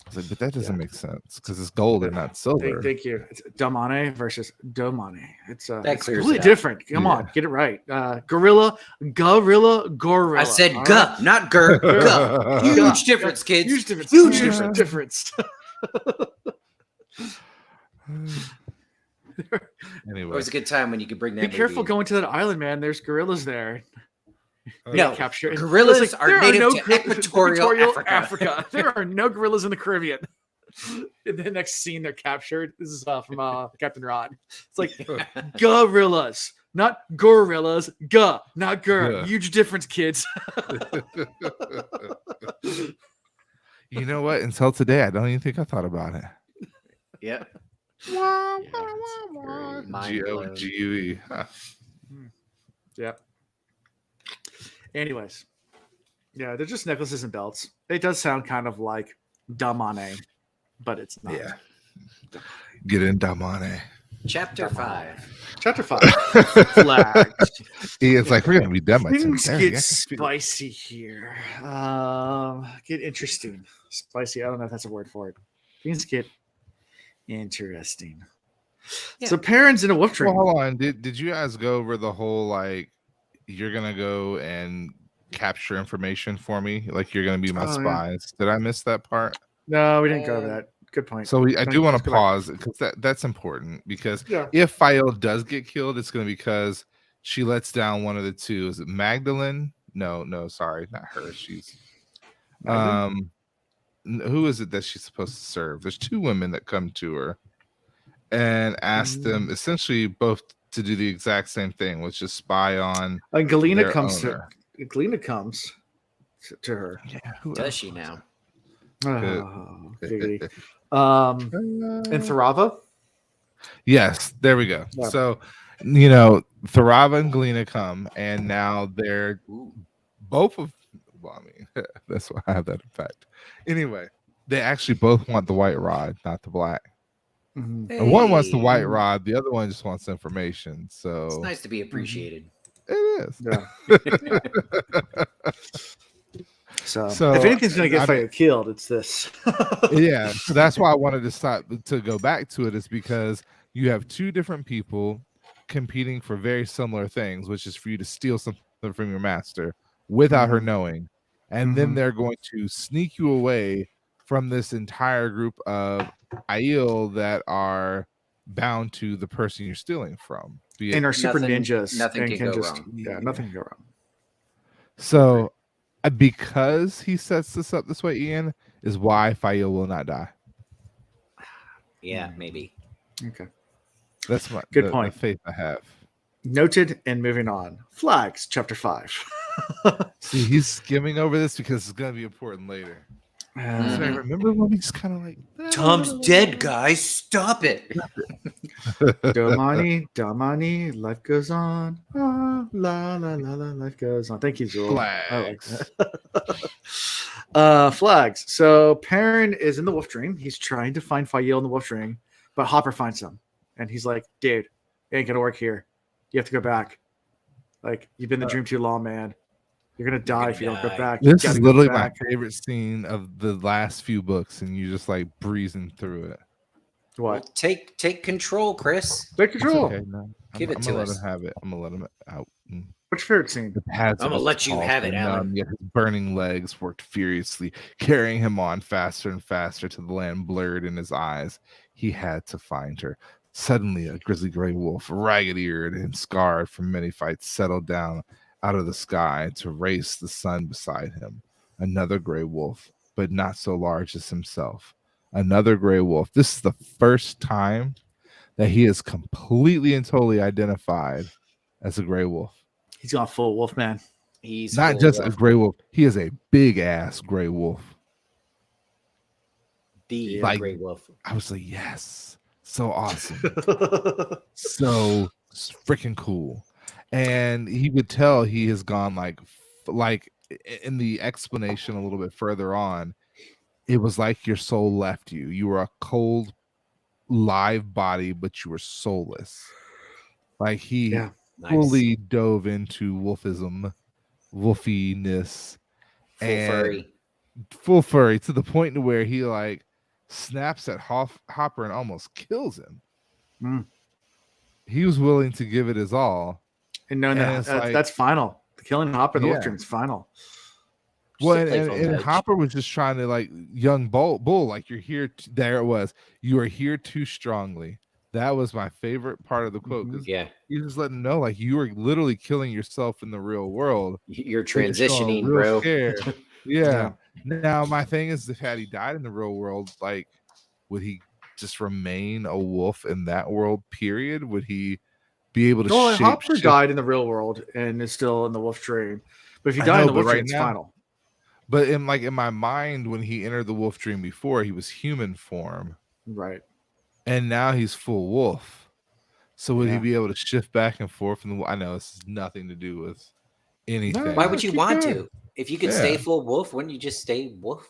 I was like, but that doesn't make sense because it's gold and not silver. Thank you. It's Damane versus Domane. It's clears completely it up. different. Come on, get it right. Gorilla. I said "guh," not "gur." Guh. Huge difference, kids. Huge difference. Huge difference. Anyway, It was a good time when you could bring that. Be careful movie in. going to that island, man. There's gorillas there. No, Capture it. gorillas It's like, are there native no to equatorial Africa. There are no gorillas in the Caribbean. In the next scene, they're captured. This is from Captain Rod. It's like gorillas, not gorillas. Guh, not gur. Yeah. Huge difference, kids. you know what? Until today, I don't even think I thought about it. Yeah. G-O-G-U-E. Huh. Yeah. Anyways, yeah, they're just necklaces and belts. It does sound kind of like Damane, but it's not. Yeah. Get in Damane. Chapter 5. Chapter 5. Flags. It's like we're gonna be done by Things 10:30. get spicy here. Get interesting. Spicy. I don't know if that's a word for it. Things get interesting. Yeah. So Perrin's in a wolf dream. Well, hold on. Did you guys go over the whole like you're gonna go and capture information for me? Like you're gonna be my spies. Yeah. Did I miss that part? No, we didn't go over that. Good point. So I do want to pause because that's important because if Faile does get killed, it's going to be because she lets down one of the two. Is it Magdalene? No, sorry, not her. She's who is it that she's supposed to serve? There's two women that come to her and ask them essentially both to do the exact same thing, which is spy on. Galena comes to her. Yeah, does she now? Oh, and Tharava? Yes, there we go. Yeah. So, Tharava and Galena come, and now they're both of. Well, I mean, that's why I have that effect. Anyway, they actually both want the white rod, not the black. Mm-hmm. Hey. And one wants the white rod, the other one just wants information. So it's nice to be appreciated. It is. Yeah. So if anything's going to get Faile killed, it's this. Yeah, so that's why I wanted to go back to it, is because you have two different people competing for very similar things, which is for you to steal something from your master without her knowing, and then they're going to sneak you away from this entire group of Aiel that are bound to the person you're stealing from. And are super ninjas. Nothing can go wrong. Yeah, nothing can go wrong. So. Because he sets this up this way, Ian, is why Faile will not die. Yeah, maybe. Okay. That's my good point. The faith I have. Noted, and moving on. Flags, chapter 5. See, he's skimming over this because it's going to be important later. So I remember when he's kind of like, Tom's dead, guys. Stop it. Damani, life goes on. Ah, la, la, la, la, life goes on. Thank you, Zool. Flags. I like that. Flags. So Perrin is in the wolf dream. He's trying to find Faile in the wolf dream, but Hopper finds him. And he's like, dude, it ain't going to work here. You have to go back. Like, you've been in the dream too long, man. You're going to die if you don't go back. This is literally my favorite scene of the last few books, and you just like breezing through it. What? Well, take control, Chris. Take control. Okay, no. Give it to us. Let him have it. I'm going to let him out. What's your favorite scene? I'm going to let you have it, Alan. Yet his burning legs worked furiously, carrying him on faster and faster till the land blurred in his eyes. He had to find her. Suddenly, a grizzly gray wolf, ragged-eared and scarred from many fights, settled down out of the sky to race the sun beside him. Another gray wolf, but not so large as himself. Another gray wolf. This is the first time that he is completely and totally identified as a gray wolf. He's gone full wolf, man. He's not just a gray wolf. He is a big ass gray wolf. The Like, Grey Wolf. I was like, yes, so awesome, so freaking cool. And he would tell he has gone like in the explanation a little bit further on, it was like your soul left you. You were a cold, live body, but you were soulless. Like he fully dove into wolfiness, full furry to the point to where he like snaps at Hopper and almost kills him. He was willing to give it his all, and knowing that that's final. The killing Hopper, the wolf dream is final. Well, and Hopper was just trying to like young bull, like you're here. There it was. You are here too strongly. That was my favorite part of the quote. Yeah, you just let him know like you are literally killing yourself in the real world. You're transitioning, bro. Yeah. Now my thing is, if had he died in the real world, like would he just remain a wolf in that world? Period. Would he be able to? No, Hopper died in the real world and is still in the wolf dream. But if he died in the wolf dream, it's final. But in my mind, when he entered the wolf dream before, he was human form, right? And now he's full wolf. So would he be able to shift back and forth? I know this has nothing to do with anything. No, why would you want to? If you could stay full wolf, wouldn't you just stay wolf?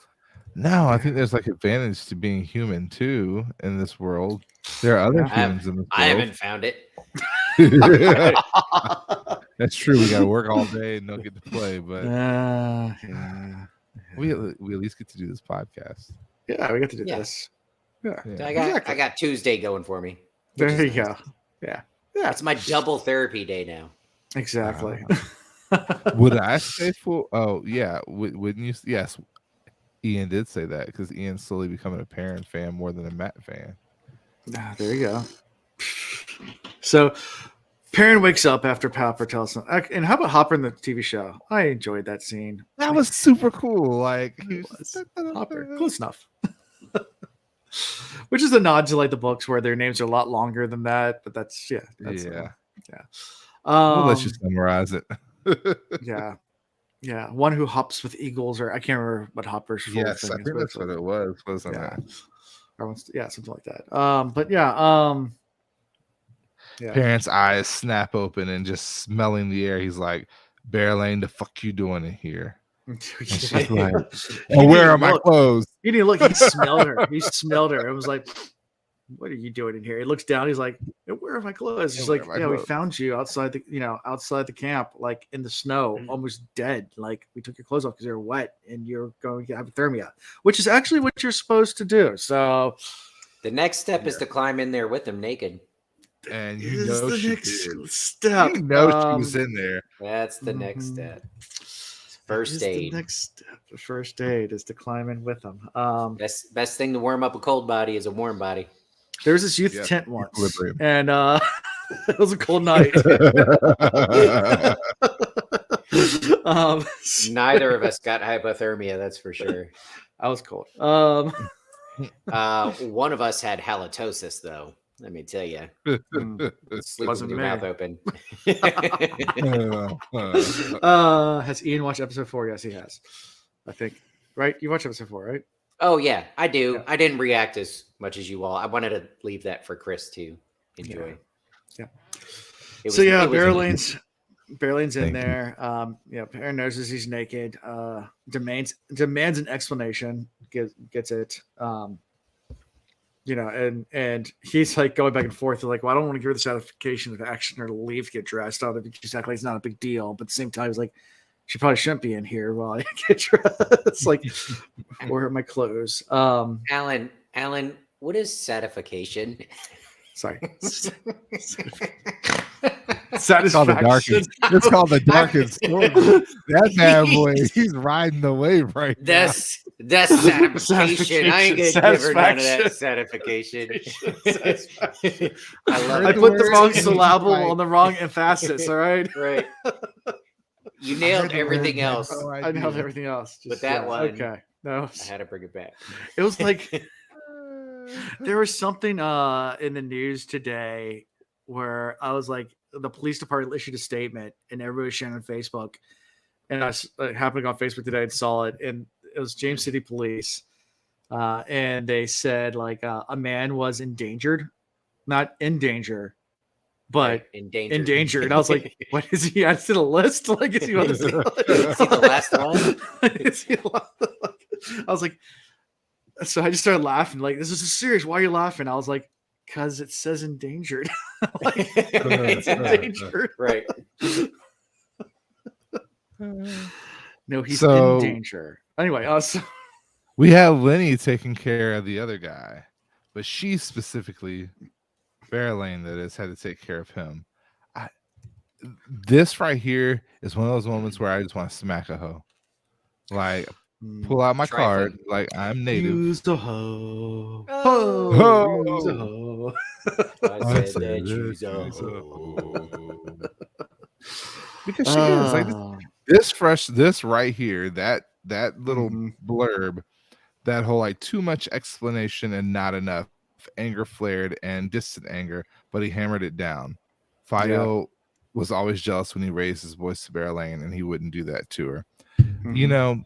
No, I think there's like advantage to being human too in this world. There are other humans in this world. I haven't found it. That's true. We got to work all day and don't get to play, but we at least get to do this podcast. Yeah, we get to do this. Yeah, I got Tuesday going for me. There you go. Yeah. It's my double therapy day now. Exactly. Would I say full? Oh yeah. Wouldn't you? Yes. Ian did say that because Ian's slowly becoming a Perrin fan more than a Matt fan. There you go. So Perrin wakes up after Hopper tells him. And how about Hopper in the TV show? I enjoyed that scene. That was super cool. Like he was Hopper, close enough. Which is a nod to like the books where their names are a lot longer than that. But that's yeah. We'll let you summarize it. Yeah. One who hops with eagles, or I can't remember what Hopper's full thing is. I think that's what it was, wasn't it? Yeah, something like that. But yeah. Parents' eyes snap open and just smelling the air. He's like, Bearlane, the fuck you doing in here? And she's like, where are my clothes? He didn't look. He smelled her. It was like, what are you doing in here? He looks down. He's like, where are my clothes? He's like, we found you outside the camp, like in the snow, almost dead. Like we took your clothes off because they were wet and you're going to have hypothermia, which is actually what you're supposed to do. So the next step is to climb in there with them naked. And you know the she next did. step. You know she was in there. That's the next step. First aid. The next step. The first aid is to climb in with them. Best thing to warm up a cold body is a warm body. There was this youth tent once, and it was a cold night. Neither of us got hypothermia, that's for sure. I was cold. One of us had halitosis, though. Let me tell you. Sleep with your mouth open. Has Ian watched episode 4? Yes, he has. I think. Right? You watched episode 4, right? Oh, yeah, I do. Yeah. I didn't react as much as you all. I wanted to leave that for Chris to enjoy. Yeah. Bearlane's in there. Perrin notices he's naked. Demands an explanation. Gets it. And he's like going back and forth. Like, well, I don't want to give her the satisfaction of action or to leave to get dressed. I don't know if she's acting like it's not a big deal, but at the same time, he's like, she probably shouldn't be in here while I get dressed. Like, where are my clothes? Alan, what is satification? Sorry. Satisfaction. It's called the darkest story. That bad boy, he's riding the wave right now. That's satisfaction. I ain't gonna give her none of that satisfaction. I love it. I put the wrong syllable on the wrong emphasis. All right. Right. You nailed everything else. I nailed everything else. But that one, okay. No, I had to bring it back. It was like there was something in the news today where I was like, the police department issued a statement and everybody was sharing on Facebook. And I happened to go on Facebook today and saw it. And it was James City Police and they said like a man was endangered, not in danger, but endangered. endangered. I was like, what is he? I just did a list. Like, is he about to say? Is he the last one? I was like, so I just started laughing. Like, this is serious. Why are you laughing? I was like, because it says endangered. Like, it's endangered. Right. No, he's So- in danger. Anyway, so We have Lenny taking care of the other guy, but she specifically, Fairlane, that is, had to take care of him. This right here is one of those moments where I just want to smack a hoe. Like, pull out my Trifling. card, like I'm native. use the hoe. Oh. Ho, use the hoe. I said that use a hoe. Because she is like this right here, that little Mhm. blurb, that whole like too much explanation and not enough, anger flared and distant anger, but he hammered it down. Faile was always jealous when he raised his voice to Berlane, and he wouldn't do that to her. You Mhm. know,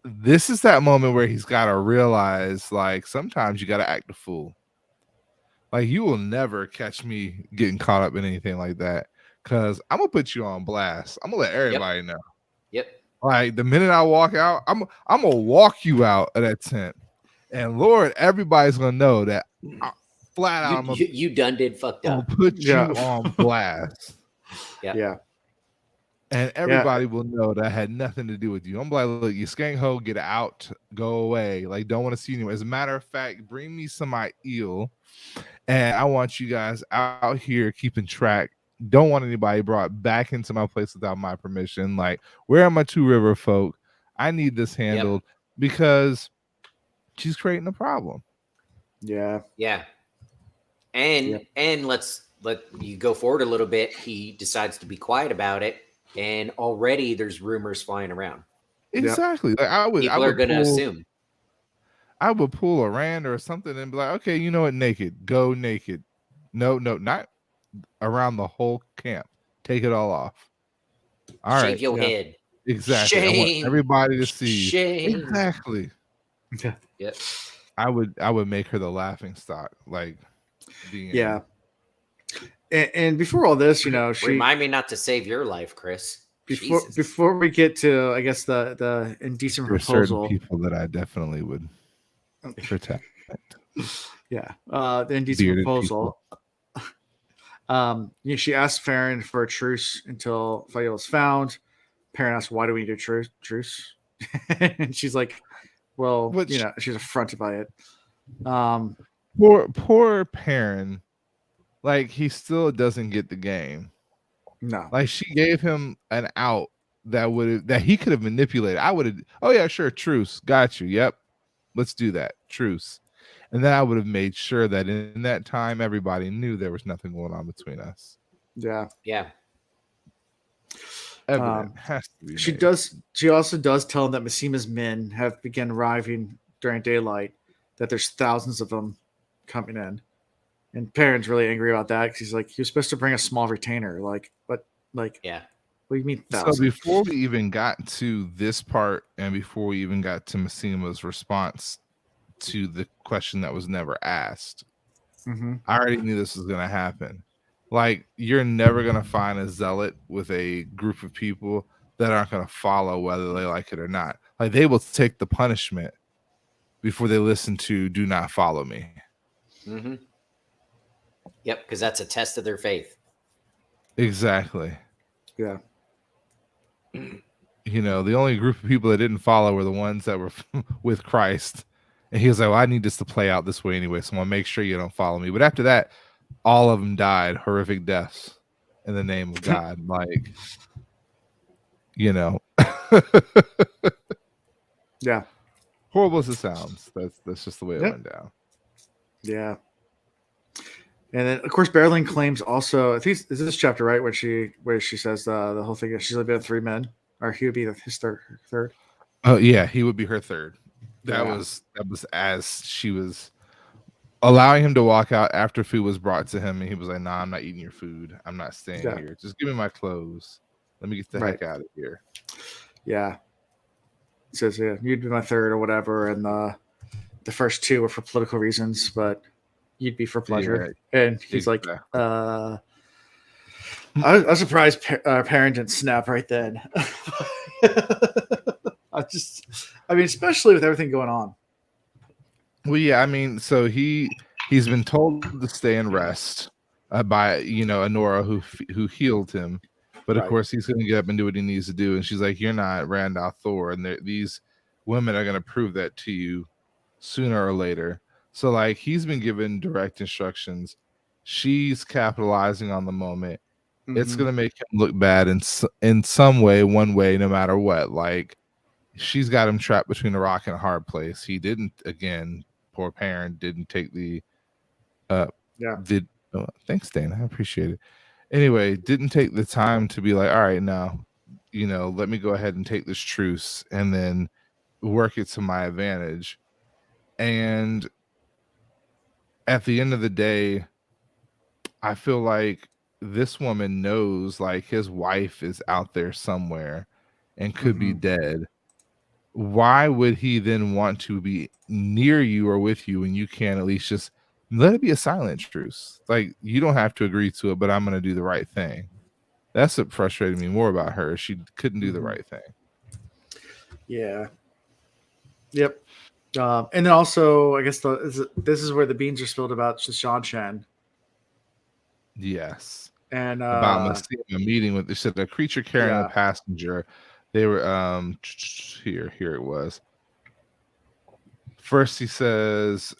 this is that moment where he's got to realize, like, sometimes you got to act a fool. Like, you will never catch me getting caught up in anything like that, because I'm gonna put you on blast. I'm gonna let everybody know. Yep. Like, the minute I walk out, I'm gonna walk you out of that tent, and Lord, everybody's gonna know that flat out. You done did fucked I'm up. gonna put you Yeah. on blast. Yeah. And everybody will know that had nothing to do with you. I'm like, look, you skank hoe, get out, go away. Like, don't want to see you. As a matter of fact, bring me some eel, and I want you guys out here keeping track. Don't want anybody brought back into my place without my permission. Like, where are my Two River folk? I need this handled because she's creating a problem. Yeah. Yeah. And let you go forward a little bit. He decides to be quiet about it, and already there's rumors flying around. Exactly. Like People are going to assume. I would pull a Rand or something and be like, okay, you know what? Naked. Go naked. No, not around the whole camp. Take it all off. All Shave right. your head. Exactly. Shame. I want everybody to see. Shame. Exactly. Yep. I would make her the laughing stock. Like, Yeah. And before all this, you know, remind me not to save your life, Chris. Before we get to, I guess, the indecent there's proposal, certain people that I definitely would protect. Yeah, the indecent Bearded proposal. She asked Perrin for a truce until Faile is found. Perrin asks, "Why do we need a truce?" And she's like, "Well, she's affronted by it." Poor Perrin. Like, he still doesn't get the game. No. Like, she gave him an out that he could have manipulated. I would have, oh yeah, sure, truce. Got you. Yep. Let's do that. Truce. And then I would have made sure that in that time everybody knew there was nothing going on between us. Yeah. Yeah. Has to be she also does tell him that Massima's men have begun arriving during daylight, that there's thousands of them coming in. And Perrin's really angry about that because he's like, you're supposed to bring a small retainer. Like, what? Like, yeah. What do you mean thousands? So before we even got to this part, and before we even got to Massima's response to the question that was never asked, I already knew this was going to happen. Like, you're never going to find a zealot with a group of people that aren't going to follow whether they like it or not. Like, they will take the punishment before they listen to "Do not follow me." Mm-hmm. Yep, because that's a test of their faith. Exactly. Yeah. You know, the only group of people that didn't follow were the ones that were with Christ. And he was like, well, I need this to play out this way anyway, so I'm going to make sure you don't follow me. But after that, all of them died horrific deaths in the name of God. Like, you know. Yeah. Horrible as it sounds. That's just the way it went down. Yeah. And then, of course, Berlin claims also, I think, is this chapter, right, where she says the whole thing, she's only been 3 men, or he would be his third? Oh, yeah, he would be her third. That was as she was allowing him to walk out after food was brought to him, and he was like, nah, I'm not eating your food. I'm not staying here. Just give me my clothes. Let me get the heck out of here. Yeah. It says, yeah, you'd be my third or whatever. And the first two were for political reasons, but you'd be for pleasure. And he's exactly. like, I was surprised Perrin didn't snap right then. I mean, especially with everything going on. Well, yeah, I mean, so he's been told to stay and rest by Honora who healed him, but of Right. course he's going to get up and do what he needs to do, and she's like, "You're not Randall Thor, and these women are going to prove that to you sooner or later." So like he's been given direct instructions. She's capitalizing on the moment. It's going to make him look bad in some way, one way, no matter what. Like she's got him trapped between a rock and a hard place. He didn't, again, poor Perrin didn't take the thanks, Dana. I appreciate it. Anyway, didn't take the time to be like, all right, now, let me go ahead and take this truce and then work it to my advantage. And at the end of the day, I feel like this woman knows like his wife is out there somewhere and could be dead. Why would he then want to be near you or with you when you can at least just let it be a silent truce? Like, you don't have to agree to it, but I'm going to do the right thing. That's what frustrated me more about her. She couldn't do the right thing. Yeah. Yep. And then also, I guess this is where the beans are spilled about Sean Chen. Yes. And about a meeting with, they said, a creature carrying a passenger. They were here it was. First he says,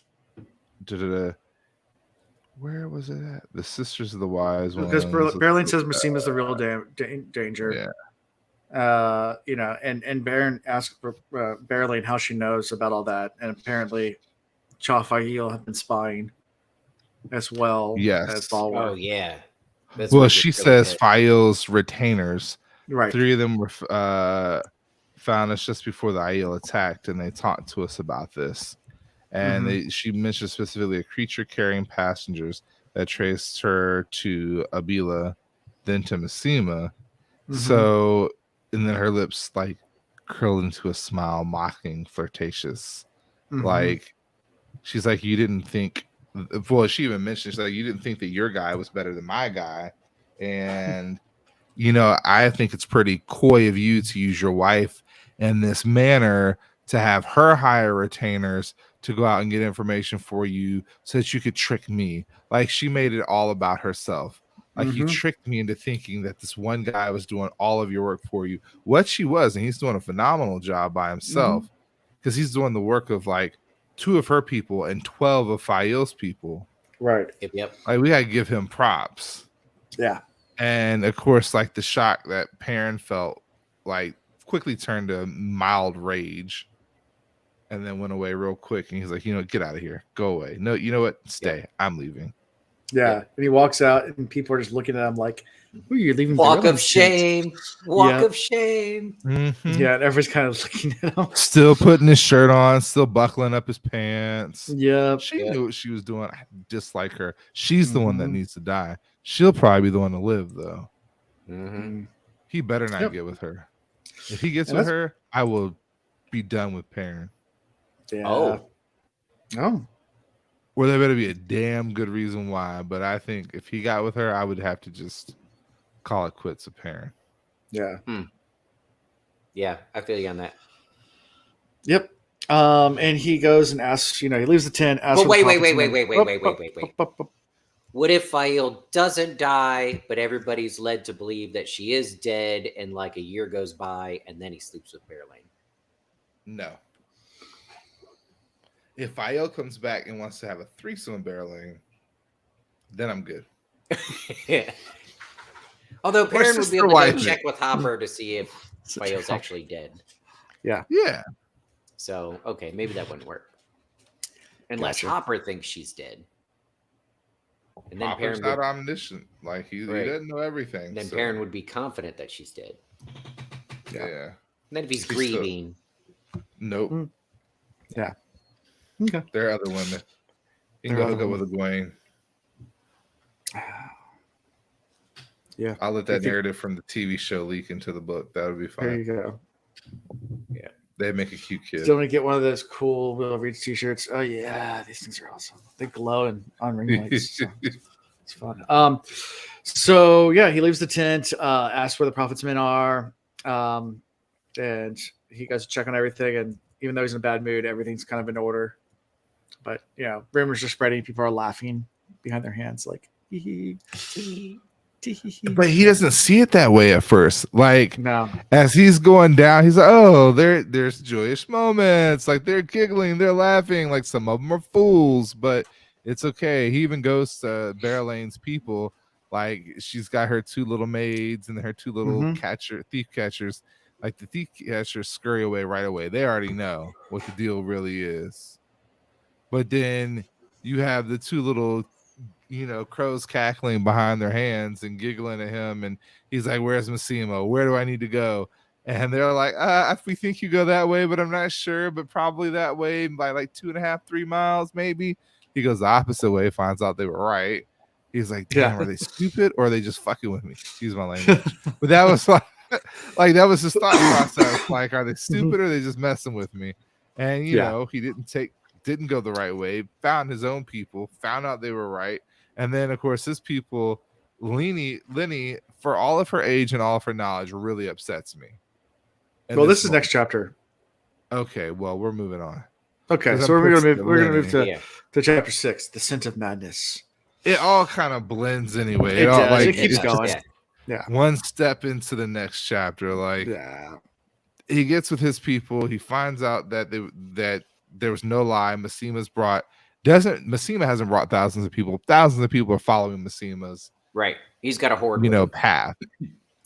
where was it at? The Sisters of the Wise Ones. Because Berlin says Massima's the real danger. Yeah. And Baron asked Berlin how she knows about all that, and apparently Faile have been spying as well. Yes. As Balwar. Oh yeah. Well, she says Faile's retainers. Right. 3 of them were found us just before the Aiel attacked, and they talked to us about this. And she mentioned specifically a creature carrying passengers that traced her to Abila, then to Massima. So, and then her lips like curled into a smile, mocking, flirtatious. Like, she's like, you didn't think. Well, she even mentioned, she's like, you didn't think that your guy was better than my guy, and I think it's pretty coy of you to use your wife in this manner to have her hire retainers to go out and get information for you so that you could trick me. Like, she made it all about herself. Like, you tricked me into thinking that this one guy was doing all of your work for you. What she was, and he's doing a phenomenal job by himself, because he's doing the work of like 2 of her people and 12 of Faile's people. Right. Yep. Like, we gotta give him props. Yeah. And of course, like, the shock that Perrin felt, like, quickly turned to mild rage, and then went away real quick. And he's like, get out of here, go away. No, you know what? Stay. I'm leaving. Yeah. And he walks out, and people are just looking at him like, "Who are you leaving?" Walk of shame. Walk of shame. Yeah, and everyone's kind of looking at him. Still putting his shirt on, still buckling up his pants. Yeah. She knew what she was doing. I dislike her. She's the one that needs to die. She'll probably be the one to live, though. He better not get with her. If he gets with her, I will be done with Perrin. Yeah. Oh. Well, there better be a damn good reason why. But I think if he got with her, I would have to just call it quits with Perrin. Yeah. Yeah, I feel you on that. Yep. And he goes and asks, he leaves the tent. Asks but wait. What if Faile doesn't die, but everybody's led to believe that she is dead, and like a year goes by, and then he sleeps with Berlin? No. If Faile comes back and wants to have a threesome with Berlin, then I'm good. Although Perrin would be able to check with Hopper to see if Faile's actually dead. Yeah. Yeah. So, okay, maybe that wouldn't work. Unless Hopper thinks she's dead. And then Hopper's Perrin not omniscient. Like, he doesn't know everything. Then Perrin would be confident that she's dead. Yeah. And then if he's grieving. Nope. Yeah. Okay. There are other women. You can go hook up with Egwene. Yeah. I'll let that narrative from the TV show leak into the book. That would be fun. There you go. Yeah. They make a cute kid. Still want to get one of those cool Will Reeds t-shirts. Oh yeah, these things are awesome. They glow on ring lights. So it's fun. So yeah, he leaves the tent, asks where the Prophet's men are, and he goes to check on everything. And even though he's in a bad mood, everything's kind of in order. But rumors are spreading. People are laughing behind their hands, like hee hee. But he doesn't see it that way at first. Like, no, as he's going down, he's like, "Oh, there's joyous moments. Like they're giggling, they're laughing. Like some of them are fools, but it's okay." He even goes to Berelane's people. Like she's got her 2 little maids and her 2 little thief catchers. Like the thief catchers scurry away right away. They already know what the deal really is. But then you have the 2 little crows cackling behind their hands and giggling at him, and he's like, "Where's Massimo? Where do I need to go?" And they're like, "We think you go that way, but I'm not sure, but probably that way by like 2.5, 3 miles, maybe." He goes the opposite way, finds out they were right. He's like, "Damn, are they stupid or are they just fucking with me?" Excuse my language. But that was like that was his thought process. Like, are they stupid or are they just messing with me? And you know, he didn't go the right way, found his own people, found out they were right. And then, of course, his people, Lenny, for all of her age and all of her knowledge, really upsets me. Well, this is next chapter. Okay, well, we're moving on. Okay, so we're gonna move to chapter 6, the Scent of Madness. It all kind of blends anyway. It keeps going. Yeah, one step into the next chapter. Like, he gets with his people. He finds out that there was no lie. Massima hasn't brought thousands of people. Thousands of people are following Massima's He's got a horde, path.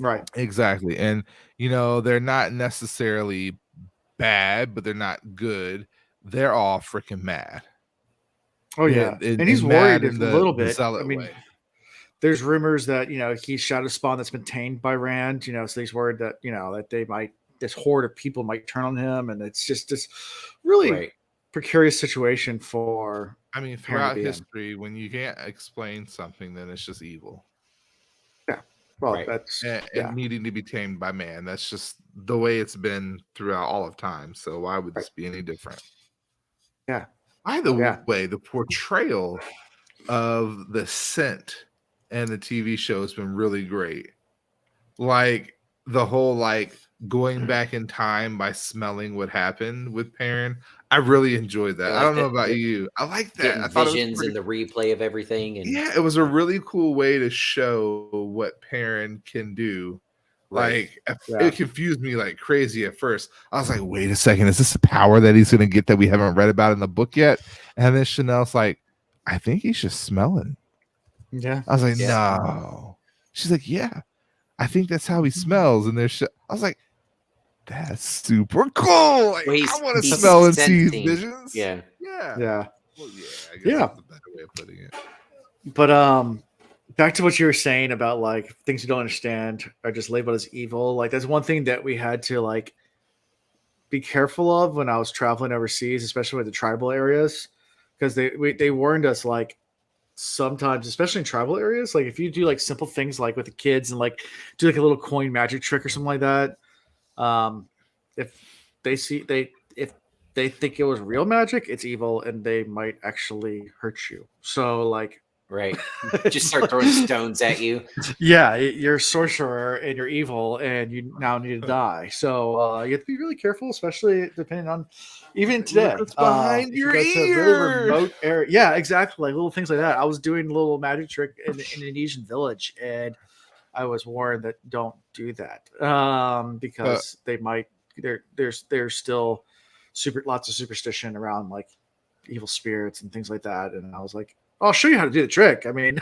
Right. Exactly. And they're not necessarily bad, but they're not good. They're all freaking mad. Oh yeah. And he's worried a little bit. I mean, there's rumors that he's shot a spawn that's been tamed by Rand. So he's worried that that this horde of people might turn on him, and it's just this really precarious situation for. I mean, throughout history, when you can't explain something, then it's just evil. Yeah, well, that's and needing to be tamed by man. That's just the way it's been throughout all of time. So why would this be any different? Yeah. Either way, the portrayal of the scent and the TV show has been really great. Like the whole going back in time by smelling what happened with Perrin. I really enjoyed that. I don't know about you. I like that. I thought visions and the replay of everything. And it was a really cool way to show what Perrin can do. Like it confused me like crazy at first. I was like, wait a second, is this a power that he's gonna get that we haven't read about in the book yet? And then Chanel's like, I think he's just smelling. Yeah. I was like, no. She's like, yeah, I think that's how he smells. And I was like, that's super cool. Like, I want to smell and see visions. Yeah. Well, yeah. I guess that's a better way of putting it. But back to what you were saying about like things you don't understand are just labeled as evil. Like that's one thing that we had to like be careful of when I was traveling overseas, especially with the tribal areas, because they warned us like sometimes, especially in tribal areas, like if you do like simple things like with the kids and like do like a little coin magic trick or something like that, if they think it was real magic, it's evil and they might actually hurt you. So like just start throwing stones at you. Yeah, you're a sorcerer and you're evil and you now need to die. So you have to be really careful, especially depending on even today. What's behind your ear? Really remote area. Yeah, exactly. Like little things like that. I was doing a little magic trick in an Indonesian village and I was warned that don't do that because they might. There's still lots of superstition around like evil spirits and things like that. And I was like, I'll show you how to do the trick. I mean,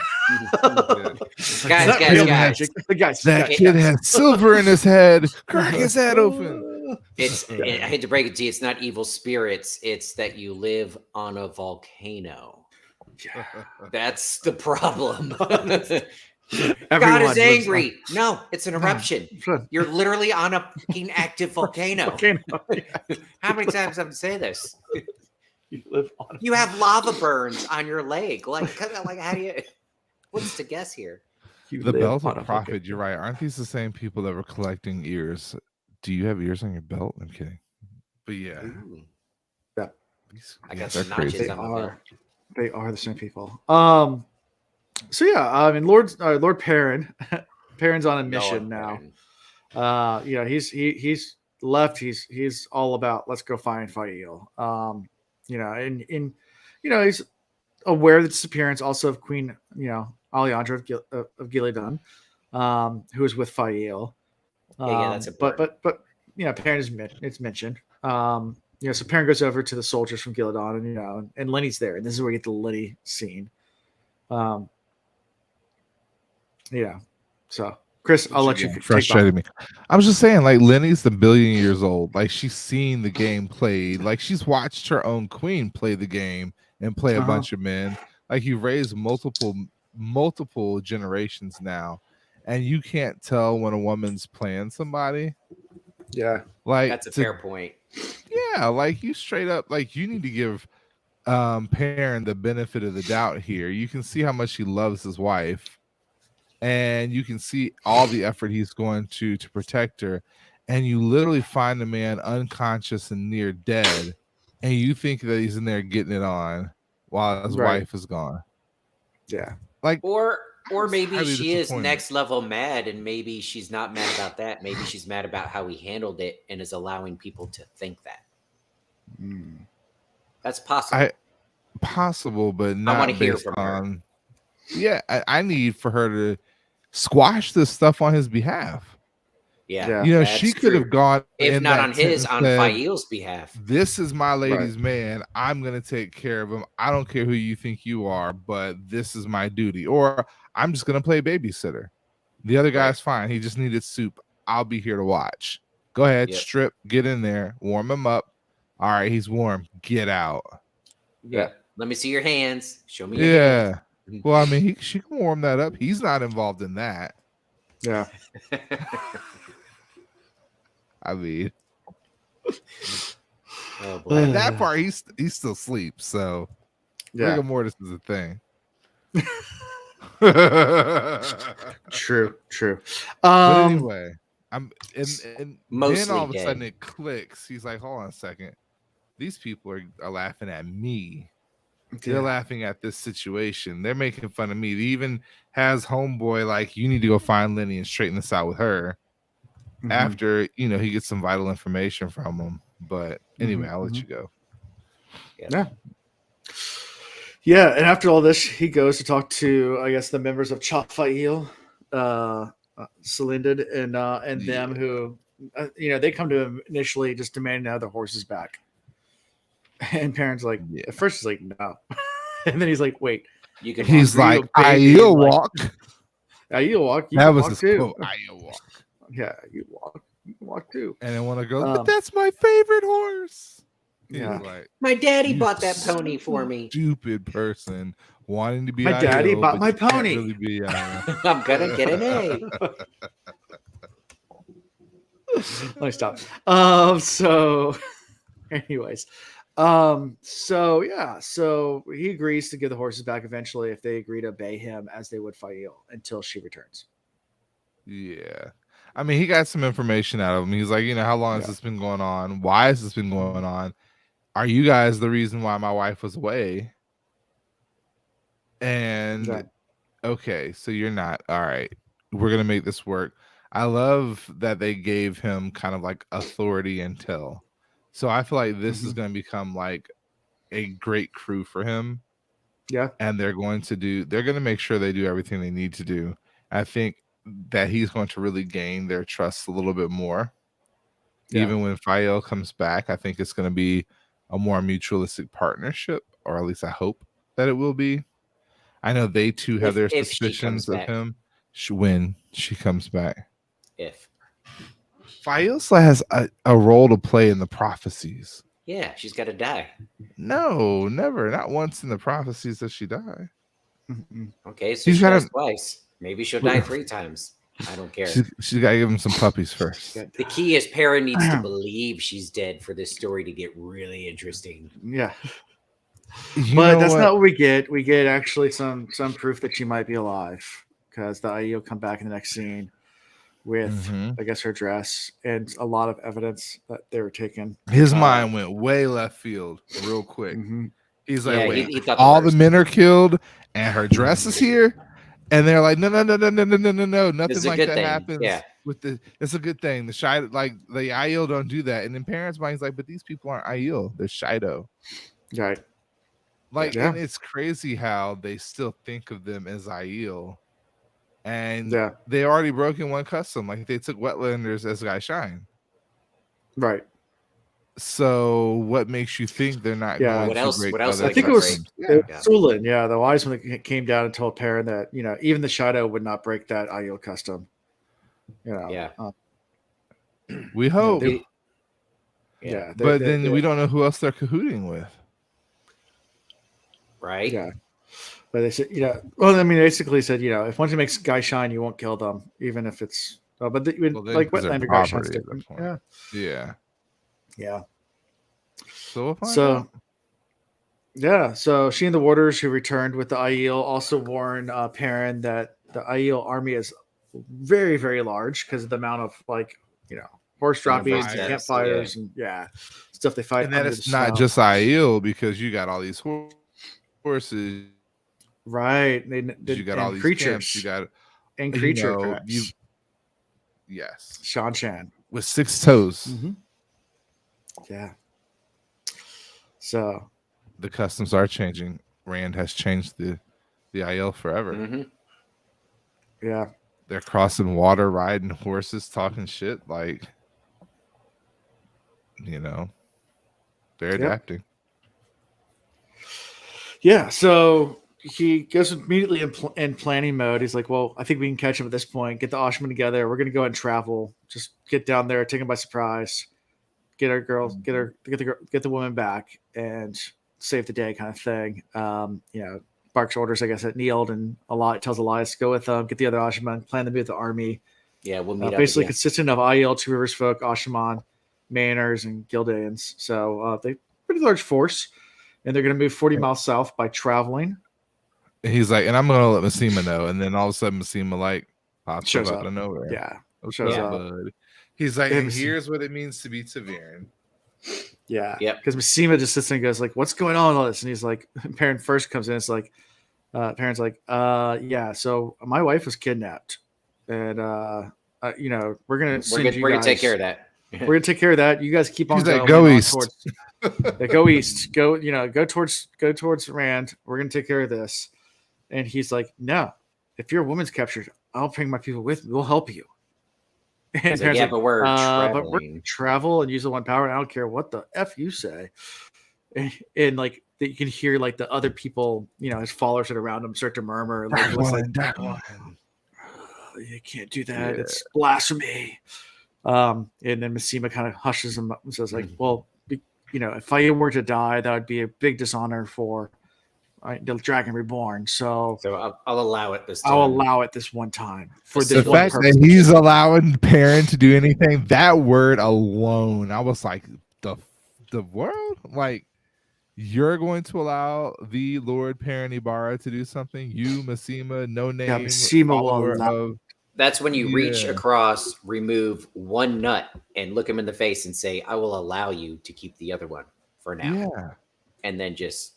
guys, that kid has silver in his head. Crack his head open. I hate to break it to you. It's not evil spirits. It's that you live on a volcano. Yeah. That's the problem. God is angry. No, it's an eruption. You're literally on a fucking active volcano. How many times have I to say this? You have lava burns on your leg. Like how do you? What's the guess here? The belt of prophet. You're right. Aren't these the same people that were collecting ears? Do you have ears on your belt? I'm kidding. But yeah, Ooh, Yeah, I got they're some notches crazy. on my belt. they are the same people. So yeah, I mean, Lord Perrin, Perrin's on a mission Lord now. Perrin. He's left. He's all about let's go find Faile. He's aware of the disappearance also of Queen, Alejandra of Gileadon, who was with Faile. Yeah, that's important. But Perrin it's mentioned. So Perrin goes over to the soldiers from Gileadon, and Lenny's there, and this is where we get the Lenny scene. Um, yeah. So Chris, I'll let you take Frustrated me. I was just saying, like, Lenny's the billion years old. Like, she's seen the game played. Like, she's watched her own queen play the game and play a bunch of men. Like, you've raised multiple generations now, and you can't tell when a woman's playing somebody. Yeah, like that's a fair point. Yeah, like you straight up, like you need to give Perrin the benefit of the doubt here. You can see how much he loves his wife, and you can see all the effort he's going to protect her, and you literally find the man unconscious and near dead, and you think that he's in there getting it on while his wife is gone. Yeah, like or maybe she is disappointed. next level mad, and maybe she's not mad about that. Maybe she's mad about how he handled it and is allowing people to think that. That's possible. Possible, but not I want to hear based from on. her. Yeah, I need for her to squash this stuff on his behalf. Yeah, she could have gone, if not on his, on Faile's behalf. This is my lady's man. I'm gonna take care of him. I don't care who you think you are, but this is my duty. Or I'm just gonna play babysitter. The other guy's fine. He just needed soup. I'll be here to watch. Go ahead, strip, get in there, warm him up. All right, he's warm. Get out. Yeah. Let me see your hands. Show me your hands. Well, I mean, she can warm that up. He's not involved in that. Yeah. I mean, at that part he still sleeps. So rigor mortis is a thing. True. But anyway, and mostly then all of a dead. sudden it clicks. He's like, hold on a second. These people are laughing at me. They're laughing at this situation. They're making fun of me. He even has homeboy like, you need to go find Lenny and straighten this out with her. After he gets some vital information from him. But anyway, I'll let you go. Yeah. And after all this, he goes to talk to, I guess, the members of Chop Faile, Selindid, and them who, they come to him initially just demanding their horses back. And Perrin's like, at first he's like, no. And then he's like, wait. You can he's like, I'll walk. I'll walk. You that can was walk his too. quote. I'll walk. Yeah, you walk. You can walk too. And then when I go, but that's my favorite horse. Yeah. Like, my daddy bought that pony for me. Stupid person wanting to be. My daddy bought my pony. Really be, I'm gonna get an A. Let me stop. So, anyways, so he agrees to give the horses back eventually if they agree to obey him as they would Faile until she returns. Yeah. I mean, he got some information out of him. He's like, how long has this been going on? Why has this been going on? Are you guys the reason why my wife was away? And okay, so you're not. All right, we're gonna make this work. I love that they gave him kind of like authority intel. So I feel like this is gonna become like a great crew for him. Yeah. And they're gonna make sure they do everything they need to do. I think that he's going to really gain their trust a little bit more. Even when Faile comes back, I think it's going to be a more mutualistic partnership, or at least I hope that it will be. I know they too have their suspicions of him when she comes back. If Faile has a role to play in the prophecies. Yeah, she's got to die. No, never. Not once in the prophecies does she die. Okay, so she dies twice. Maybe she'll die 3 times. I don't care. She's got to give him some puppies first. The key is Perrin needs to believe she's dead for this story to get really interesting. Yeah. But that's not what we get. We get actually some proof that she might be alive because the IE will come back in the next scene. with, I guess, her dress and a lot of evidence that they were taken. His mind went way left field real quick. He's like, wait, he thought all the men are killed and her dress is here? And they're like, no, nothing like that happens. Yeah. It's a good thing. The Shido, like the Aiel don't do that. And then Perrin's mind's like, but these people aren't Aiel, they're Shido. Right. Like, and it's crazy how they still think of them as Aiel. And they already broken one custom. Like they took Wetlanders as Guy Shine. Right. So what makes you think they're not going what to else? break What else? I think it was Sulin, the wise one that came down and told Perrin that, even the Shadow would not break that Aiel custom. We hope. But then we don't know who else they're cahooting with. Right. Yeah. But they said, basically said, if once you make Guy Shine, you won't kill them, even if it's. Like Wetlander Guy Shine's different. Yeah. Yeah. So we'll find out. Yeah. So she and the warders who returned with the Aiel also warn Perrin that the Aiel army is very, very large because of the amount of horse droppings and campfires and stuff they fight. And that it's not just Aiel because you got all these horses. Right. You got all these creatures. Camps, you got creature traps. Yes. Shan with 6 toes. Mm-hmm. Yeah. So the customs are changing. Rand has changed the Aiel forever. Mm-hmm. Yeah. They're crossing water, riding horses, talking shit. Like, they're adapting. Yeah. So he goes immediately in planning mode. He's like, well, I think we can catch him at this point. Get the Oshmen together. We're going to go ahead and travel. Just get down there, take him by surprise. Get our girls, get the woman back, and save the day, kind of thing. Bark's orders, I guess, at Nield and tells Elias to go with them, get the other Ashaman, plan to meet the army. Yeah, we'll meet up. Basically consistent of Aiel, Two Rivers folk, Ashaman, Manors, and Gildaeans. So they pretty large force, and they're going to move 40 miles south by traveling. And he's like, and I'm going to let Massima know. And then all of a sudden, Massima pops up out of nowhere. Yeah, shows up. Bud. He's like, and here's what it means to be Taviran. Yeah. Because Massima just sits there and goes, like, what's going on with all this? And he's like, Perrin first comes in. It's like, Perrin's like, so my wife was kidnapped. And, we're going to take care of that. We're going to take care of that. You guys keep on going. Go east. Go east. Go towards Rand. We're going to take care of this. And he's like, no, if your woman's captured, I'll bring my people with me. We'll help you. And like, but we're traveling. But we're travel and use the one power. And I don't care what the F you say. And like you can hear like the other people, his followers that are around him start to murmur. Like, you can't do that. Yeah. It's blasphemy. And then Massima kind of hushes him up and says, like, well, if I were to die, that would be a big dishonor for the Dragon Reborn. So I'll allow it this time. I'll allow it this one time. For the fact that he's allowing Perrin to do anything, that word alone, I was like, the world? Like, you're going to allow the Lord Perrin Ibarra to do something? You, Massima, no name. Yeah, Massima will allow. That's when you reach across, remove one nut, and look him in the face and say, I will allow you to keep the other one for now. Yeah. And then just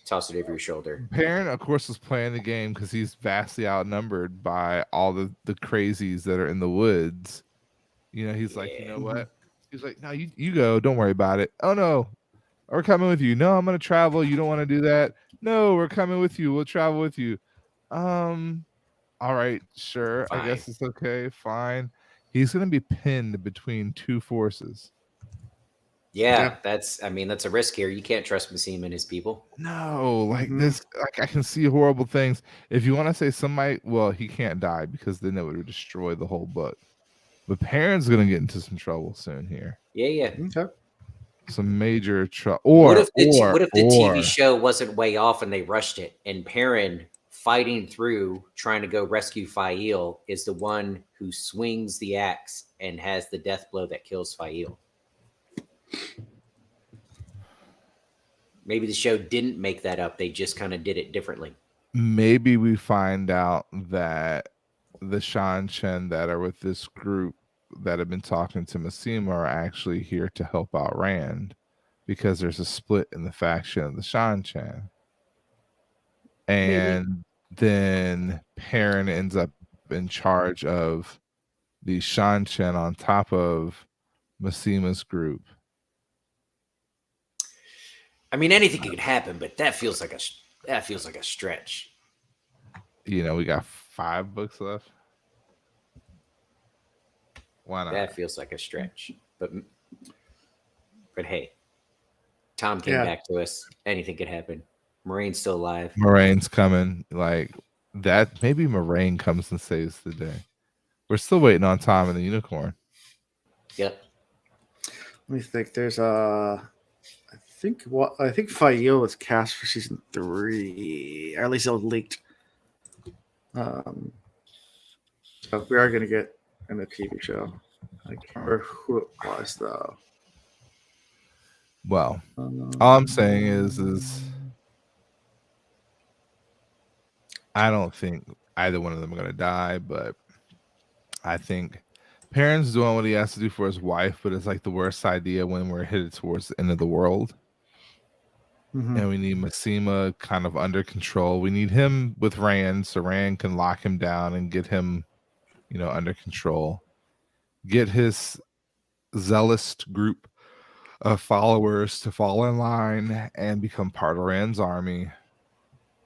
toss it over your shoulder. Perrin, of course, was playing the game because he's vastly outnumbered by all the crazies that are in the woods. He's like, you know what? He's like, no, you go. Don't worry about it. Oh, no. We're coming with you. No, I'm going to travel. You don't want to do that? No, we're coming with you. We'll travel with you. All right, sure. Fine. I guess it's okay. Fine. He's going to be pinned between two forces. Yeah, that's a risk here. You can't trust Massima and his people. No, this, I can see horrible things. If you want to say somebody, well, he can't die because then it would destroy the whole book. But Perrin's going to get into some trouble soon here. Yeah. Okay. Some major trouble. What if the TV show wasn't way off and they rushed it, and Perrin fighting through trying to go rescue Faile is the one who swings the axe and has the death blow that kills Faile? Maybe the show didn't make that up. They just kind of did it differently. Maybe we find out that the Shan Chen that are with this group that have been talking to Masima are actually here to help out Rand because there's a split in the faction of the Shan Chen. And then Perrin ends up in charge of the Shan Chen on top of Masima's group. I mean, anything could happen, but that feels like a stretch. You know, we got 5 books left. Why not? That feels like a stretch, but hey, Tom came back to us. Anything could happen. Moraine's still alive. Moraine's coming. Like that. Maybe Moraine comes and saves the day. We're still waiting on Tom and the Unicorn. Yep. Let me think. There's I think Faile was cast for season 3, or at least it was leaked. So we are going to get in the TV show. I can't remember who it was though. Well, all I'm saying is I don't think either one of them are going to die, but I think Perrin's doing what he has to do for his wife, but it's like the worst idea when we're headed towards the end of the world. Mm-hmm. And we need Masima kind of under control. We need him with Rand so Rand can lock him down and get him, you know, under control. Get his zealous group of followers to fall in line and become part of Rand's army.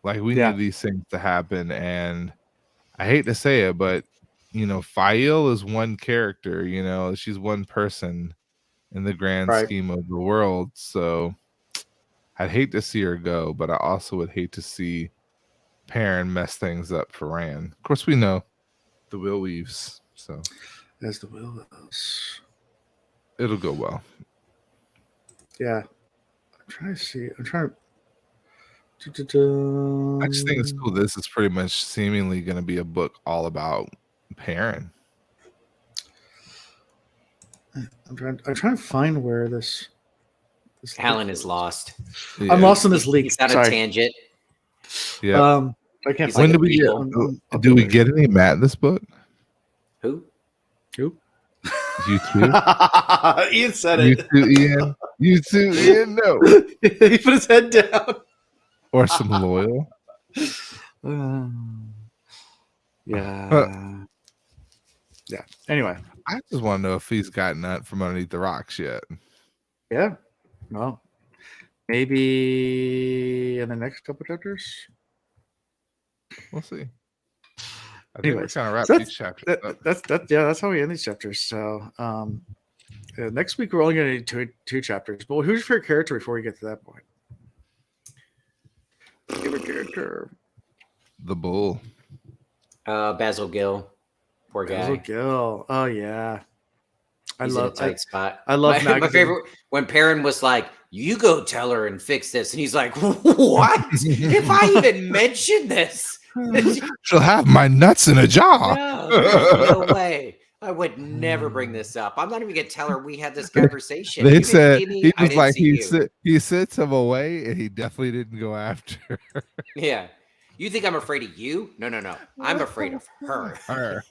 Like we need these things to happen. And I hate to say it, but you know, Faile is one character, you know, she's one person in the grand scheme of the world. So I'd hate to see her go, but I also would hate to see Perrin mess things up for Rand. Of course, we know the will weaves, so as the will wills, it'll go well. Yeah, I'm trying to see. I'm trying to. I just think it's cool. This is pretty much seemingly going to be a book all about Perrin. I'm trying to find where this Alan is lost. Yeah. I'm lost in this leak. He's on a tangent. Yeah. I can't. When do we get? Do we get any Matt in this book? Who? You too. Ian said it. You too, Ian. You too, Ian. No. He put his head down. Or some loyal. Yeah. Yeah. Anyway, I just want to know if he's gotten that from underneath the rocks yet. Yeah. Well, maybe in the next couple chapters. We'll see. I think we're kind of wrapped these chapters up. That's how we end these chapters. So next week we're only going to need two chapters. But who's your favorite character before we get to that point? Favorite character. The bull. Basil Gill. Poor guy. Basil Gill. Oh yeah. He's in a tight spot. I love my favorite when Perrin was like, "You go tell her and fix this," and he's like, "What? If I even mention this, she'll have my nuts in a jar." No way. I would never bring this up. I'm not even gonna tell her we had this conversation. They said he was like he sent him away, and he definitely didn't go after her. Yeah. You think I'm afraid of you? No. I'm afraid of her.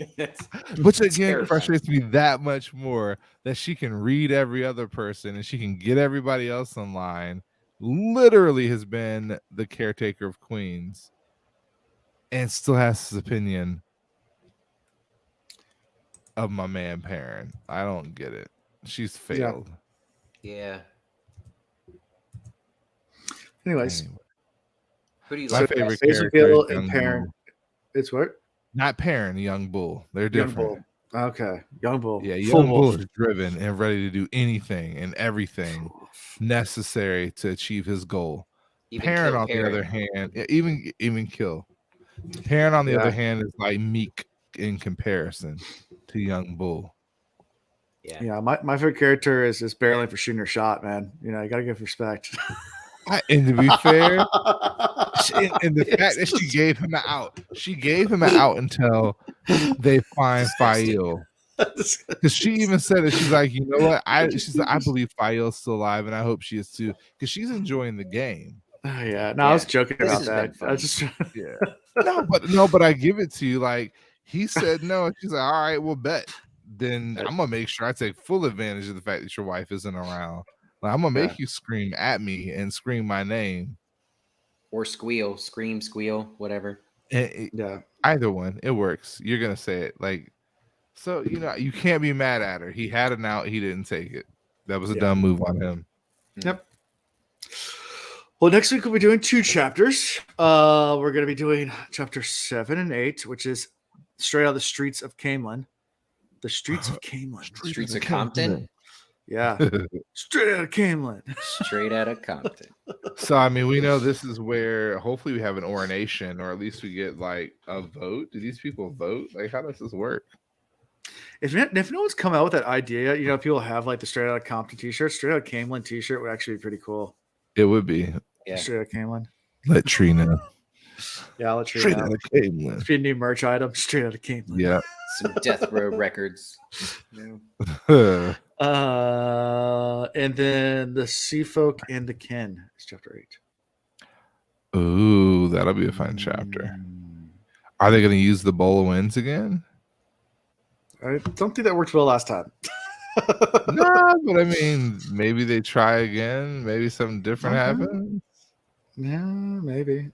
Which again frustrates me that much more that she can read every other person and she can get everybody else in line. Literally has been the caretaker of Queens and still has his opinion of my man Perrin. I don't get it. She's failed. Yeah. Anyways. Who do you my like? favorite Basil character Gill is and Perrin. It's what? Not Perrin, Young Bull. They're different. Young Bull. Okay. Young Bull. Yeah, Young Bull is driven and ready to do anything and everything necessary to achieve his goal. Perrin, on the other hand, even kill. Perrin, on the other hand, is like meek in comparison to Young Bull. Yeah. My favorite character is barreling for shooting her shot, man. You know, you gotta give respect. And to be fair, and the fact that she gave him an out until they find Faile. Because she even said it. She's like, you know what? I believe Faile's still alive, and I hope she is too, because she's enjoying the game. Oh yeah. No, I was joking about that. I just but I give it to you. Like He said no. And she's like, all right, we'll bet. Then I'm gonna make sure I take full advantage of the fact that your wife isn't around. Like, I'm gonna make you scream at me and scream my name. Or scream, squeal, whatever. Either one, it works. You're gonna say it. Like, so you can't be mad at her. He had an out, he didn't take it. That was a dumb move on him. Yep. Well, next week we'll be doing 2 chapters. We're going to be doing chapter 7 and 8, which is straight out of the streets of Camelin. The streets of Camelin. Streets of Compton? Yeah. Straight out of Camelin. Straight out of Compton. So, I mean, we know this is where hopefully we have an ordination, or at least we get like a vote. Do these people vote? Like, how does this work? If no one's come out with that idea yet, people have like the straight out of Compton t-shirt. Straight out of Camelin t-shirt would actually be pretty cool. It would be. Yeah. Straight out of Camelin. Let Tree know. Yeah, let Tree straight know. Out of Camelin. It'd be a new merch item. Straight out of Camelin. Yeah. Some Death Row records. And then the Sea Folk and the Kin is chapter 8. Ooh, that'll be a fun chapter. Are they going to use the Bowl of Winds again? I don't think that worked well last time. No, but I mean, maybe they try again. Maybe something different happens. Yeah, maybe.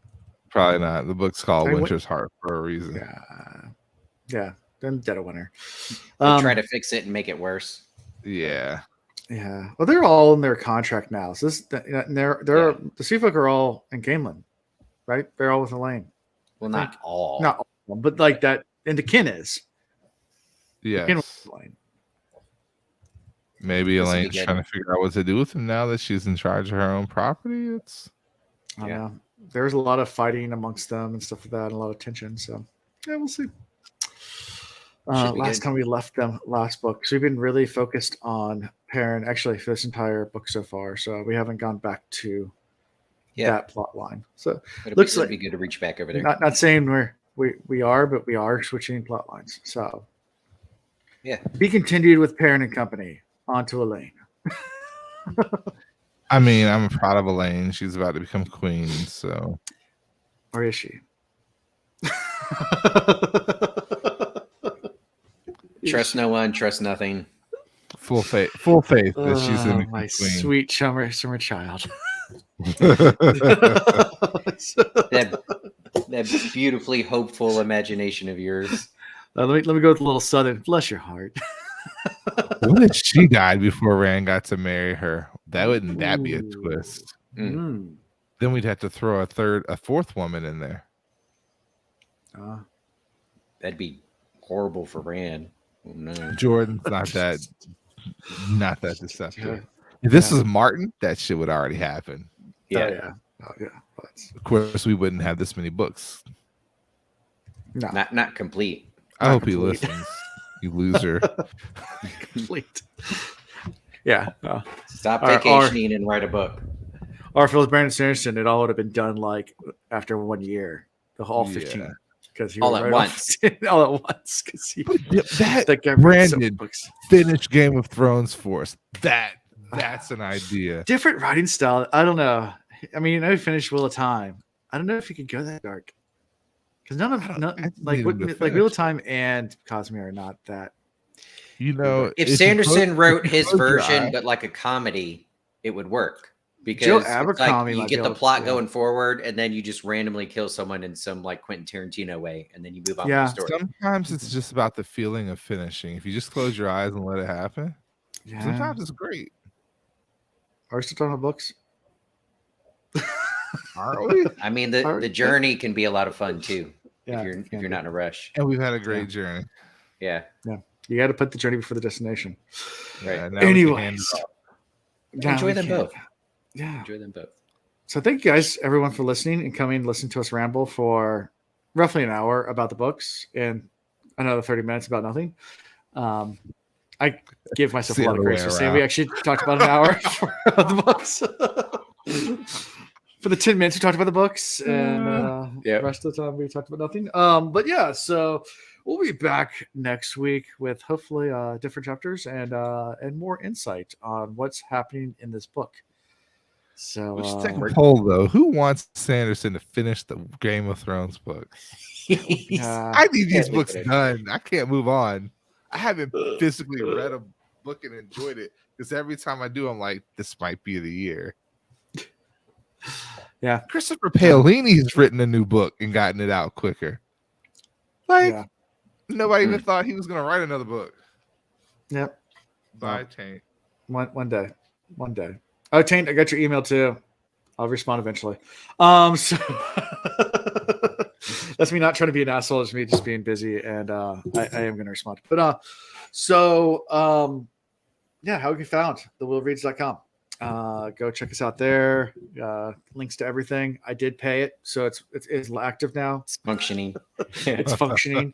Probably not. The book's called Winter's Heart for a reason. Yeah. Then Dead of Winter. Try to fix it and make it worse. Yeah. Yeah. Well, they're all in their contract now. So the Sea Folk are all in Camelin, right? They're all with Elaine. Well, not all. Not all, but like that. And the Kin is. Yes. Maybe Elaine's trying to figure out what to do with him now that she's in charge of her own property. I don't know. There's a lot of fighting amongst them and stuff like that, and a lot of tension. So, yeah, we'll see. Last time we left them, last book. So we've been really focused on Perrin, actually, for this entire book so far. So we haven't gone back to that plot line. So it looks like it'd be good to reach back over there. Not saying we are, but we are switching plot lines. So be continued with Perrin and company. On to Elaine. I mean, I'm proud of Elaine. She's about to become queen, so. Or is she? Trust no one, trust nothing. Full faith that she's going to be my queen. Sweet summer child. that beautifully hopeful imagination of yours. Let me go with a little southern. Bless your heart. What if she died before Rand got to marry her? Wouldn't that be a twist? Then we'd have to throw a fourth woman in there. That'd be horrible for Rand. Oh, no. Jordan's not that deceptive. If this was Martin, that shit would already happen. Yeah. Of course, we wouldn't have this many books. No. Not complete. I hope he listens. You loser. Complete. Yeah. Stop vacationing and write a book. Or if it was Brandon Sanderson, it all would have been done like after 1 year. The whole 15. Because all at once. All at once. Because Brandon finished Game of Thrones for us. That's an idea. Different writing style. I don't know. I mean, I finished Wheel of Time. I don't know if you could go that dark. Because Wheel of Time and Cosmere are not that. If Sanderson wrote his version, but like a comedy, it would work. Because Joe Abercrombie, you get the plot going forward, and then you just randomly kill someone in some like Quentin Tarantino way, and then you move on with the story. Sometimes it's just about the feeling of finishing. If you just close your eyes and let it happen, sometimes it's great. Are we still talking about books? Aren't we? I mean, the journey can be a lot of fun too. If you're not in a rush. And we've had a great journey. Yeah. You got to put the journey before the destination. Right. Anyways, enjoy them both. Yeah. Enjoy them both. So thank you guys, everyone, for listening and coming and listening to us ramble for roughly an hour about the books and another 30 minutes about nothing. I give myself a lot of grace for saying we actually talked about an hour for the books. For the 10 minutes we talked about the books, and the rest of the time we talked about nothing. But yeah, so we'll be back next week with hopefully different chapters and more insight on what's happening in this book. So we should take a poll though. Who wants Sanderson to finish the Game of Thrones book? I need these books done. I can't move on. I haven't physically read a book and enjoyed it because every time I do, I'm like, this might be the year. Yeah. Christopher Paolini's written a new book and gotten it out quicker. Like, nobody even thought he was going to write another book. Yep. Bye, Taint. One day. Oh, Taint, I got your email too. I'll respond eventually. So that's me not trying to be an asshole. It's me just being busy, and I am going to respond. But yeah, how have you found thewillreads.com? Go check us out there. Links to everything. I did pay it, so it's active now. It's functioning. It's functioning.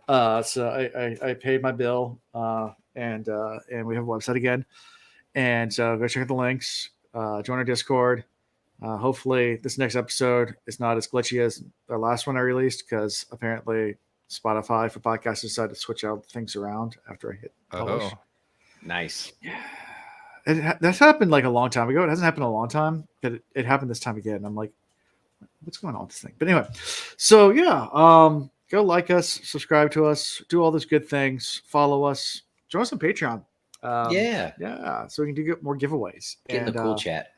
So I paid my bill, and we have a website again. And so go check out the links. Join our Discord. Hopefully this next episode is not as glitchy as the last one I released, because apparently Spotify for podcasts decided to switch out things around after I hit publish. Oh, nice. That's happened like a long time ago. It hasn't happened in a long time, but it happened this time again. I'm like, what's going on with this thing? But anyway, so go like us, subscribe to us, do all those good things, follow us, join us on Patreon. So we can do more giveaways. Get in the cool chat.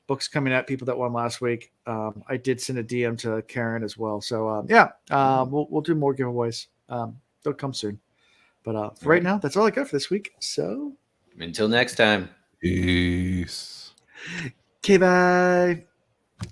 Books coming at people that won last week. I did send a DM to Karen as well. So we'll do more giveaways. They'll come soon. But for right now, that's all I got for this week. So until next time. Peace. Okay, bye.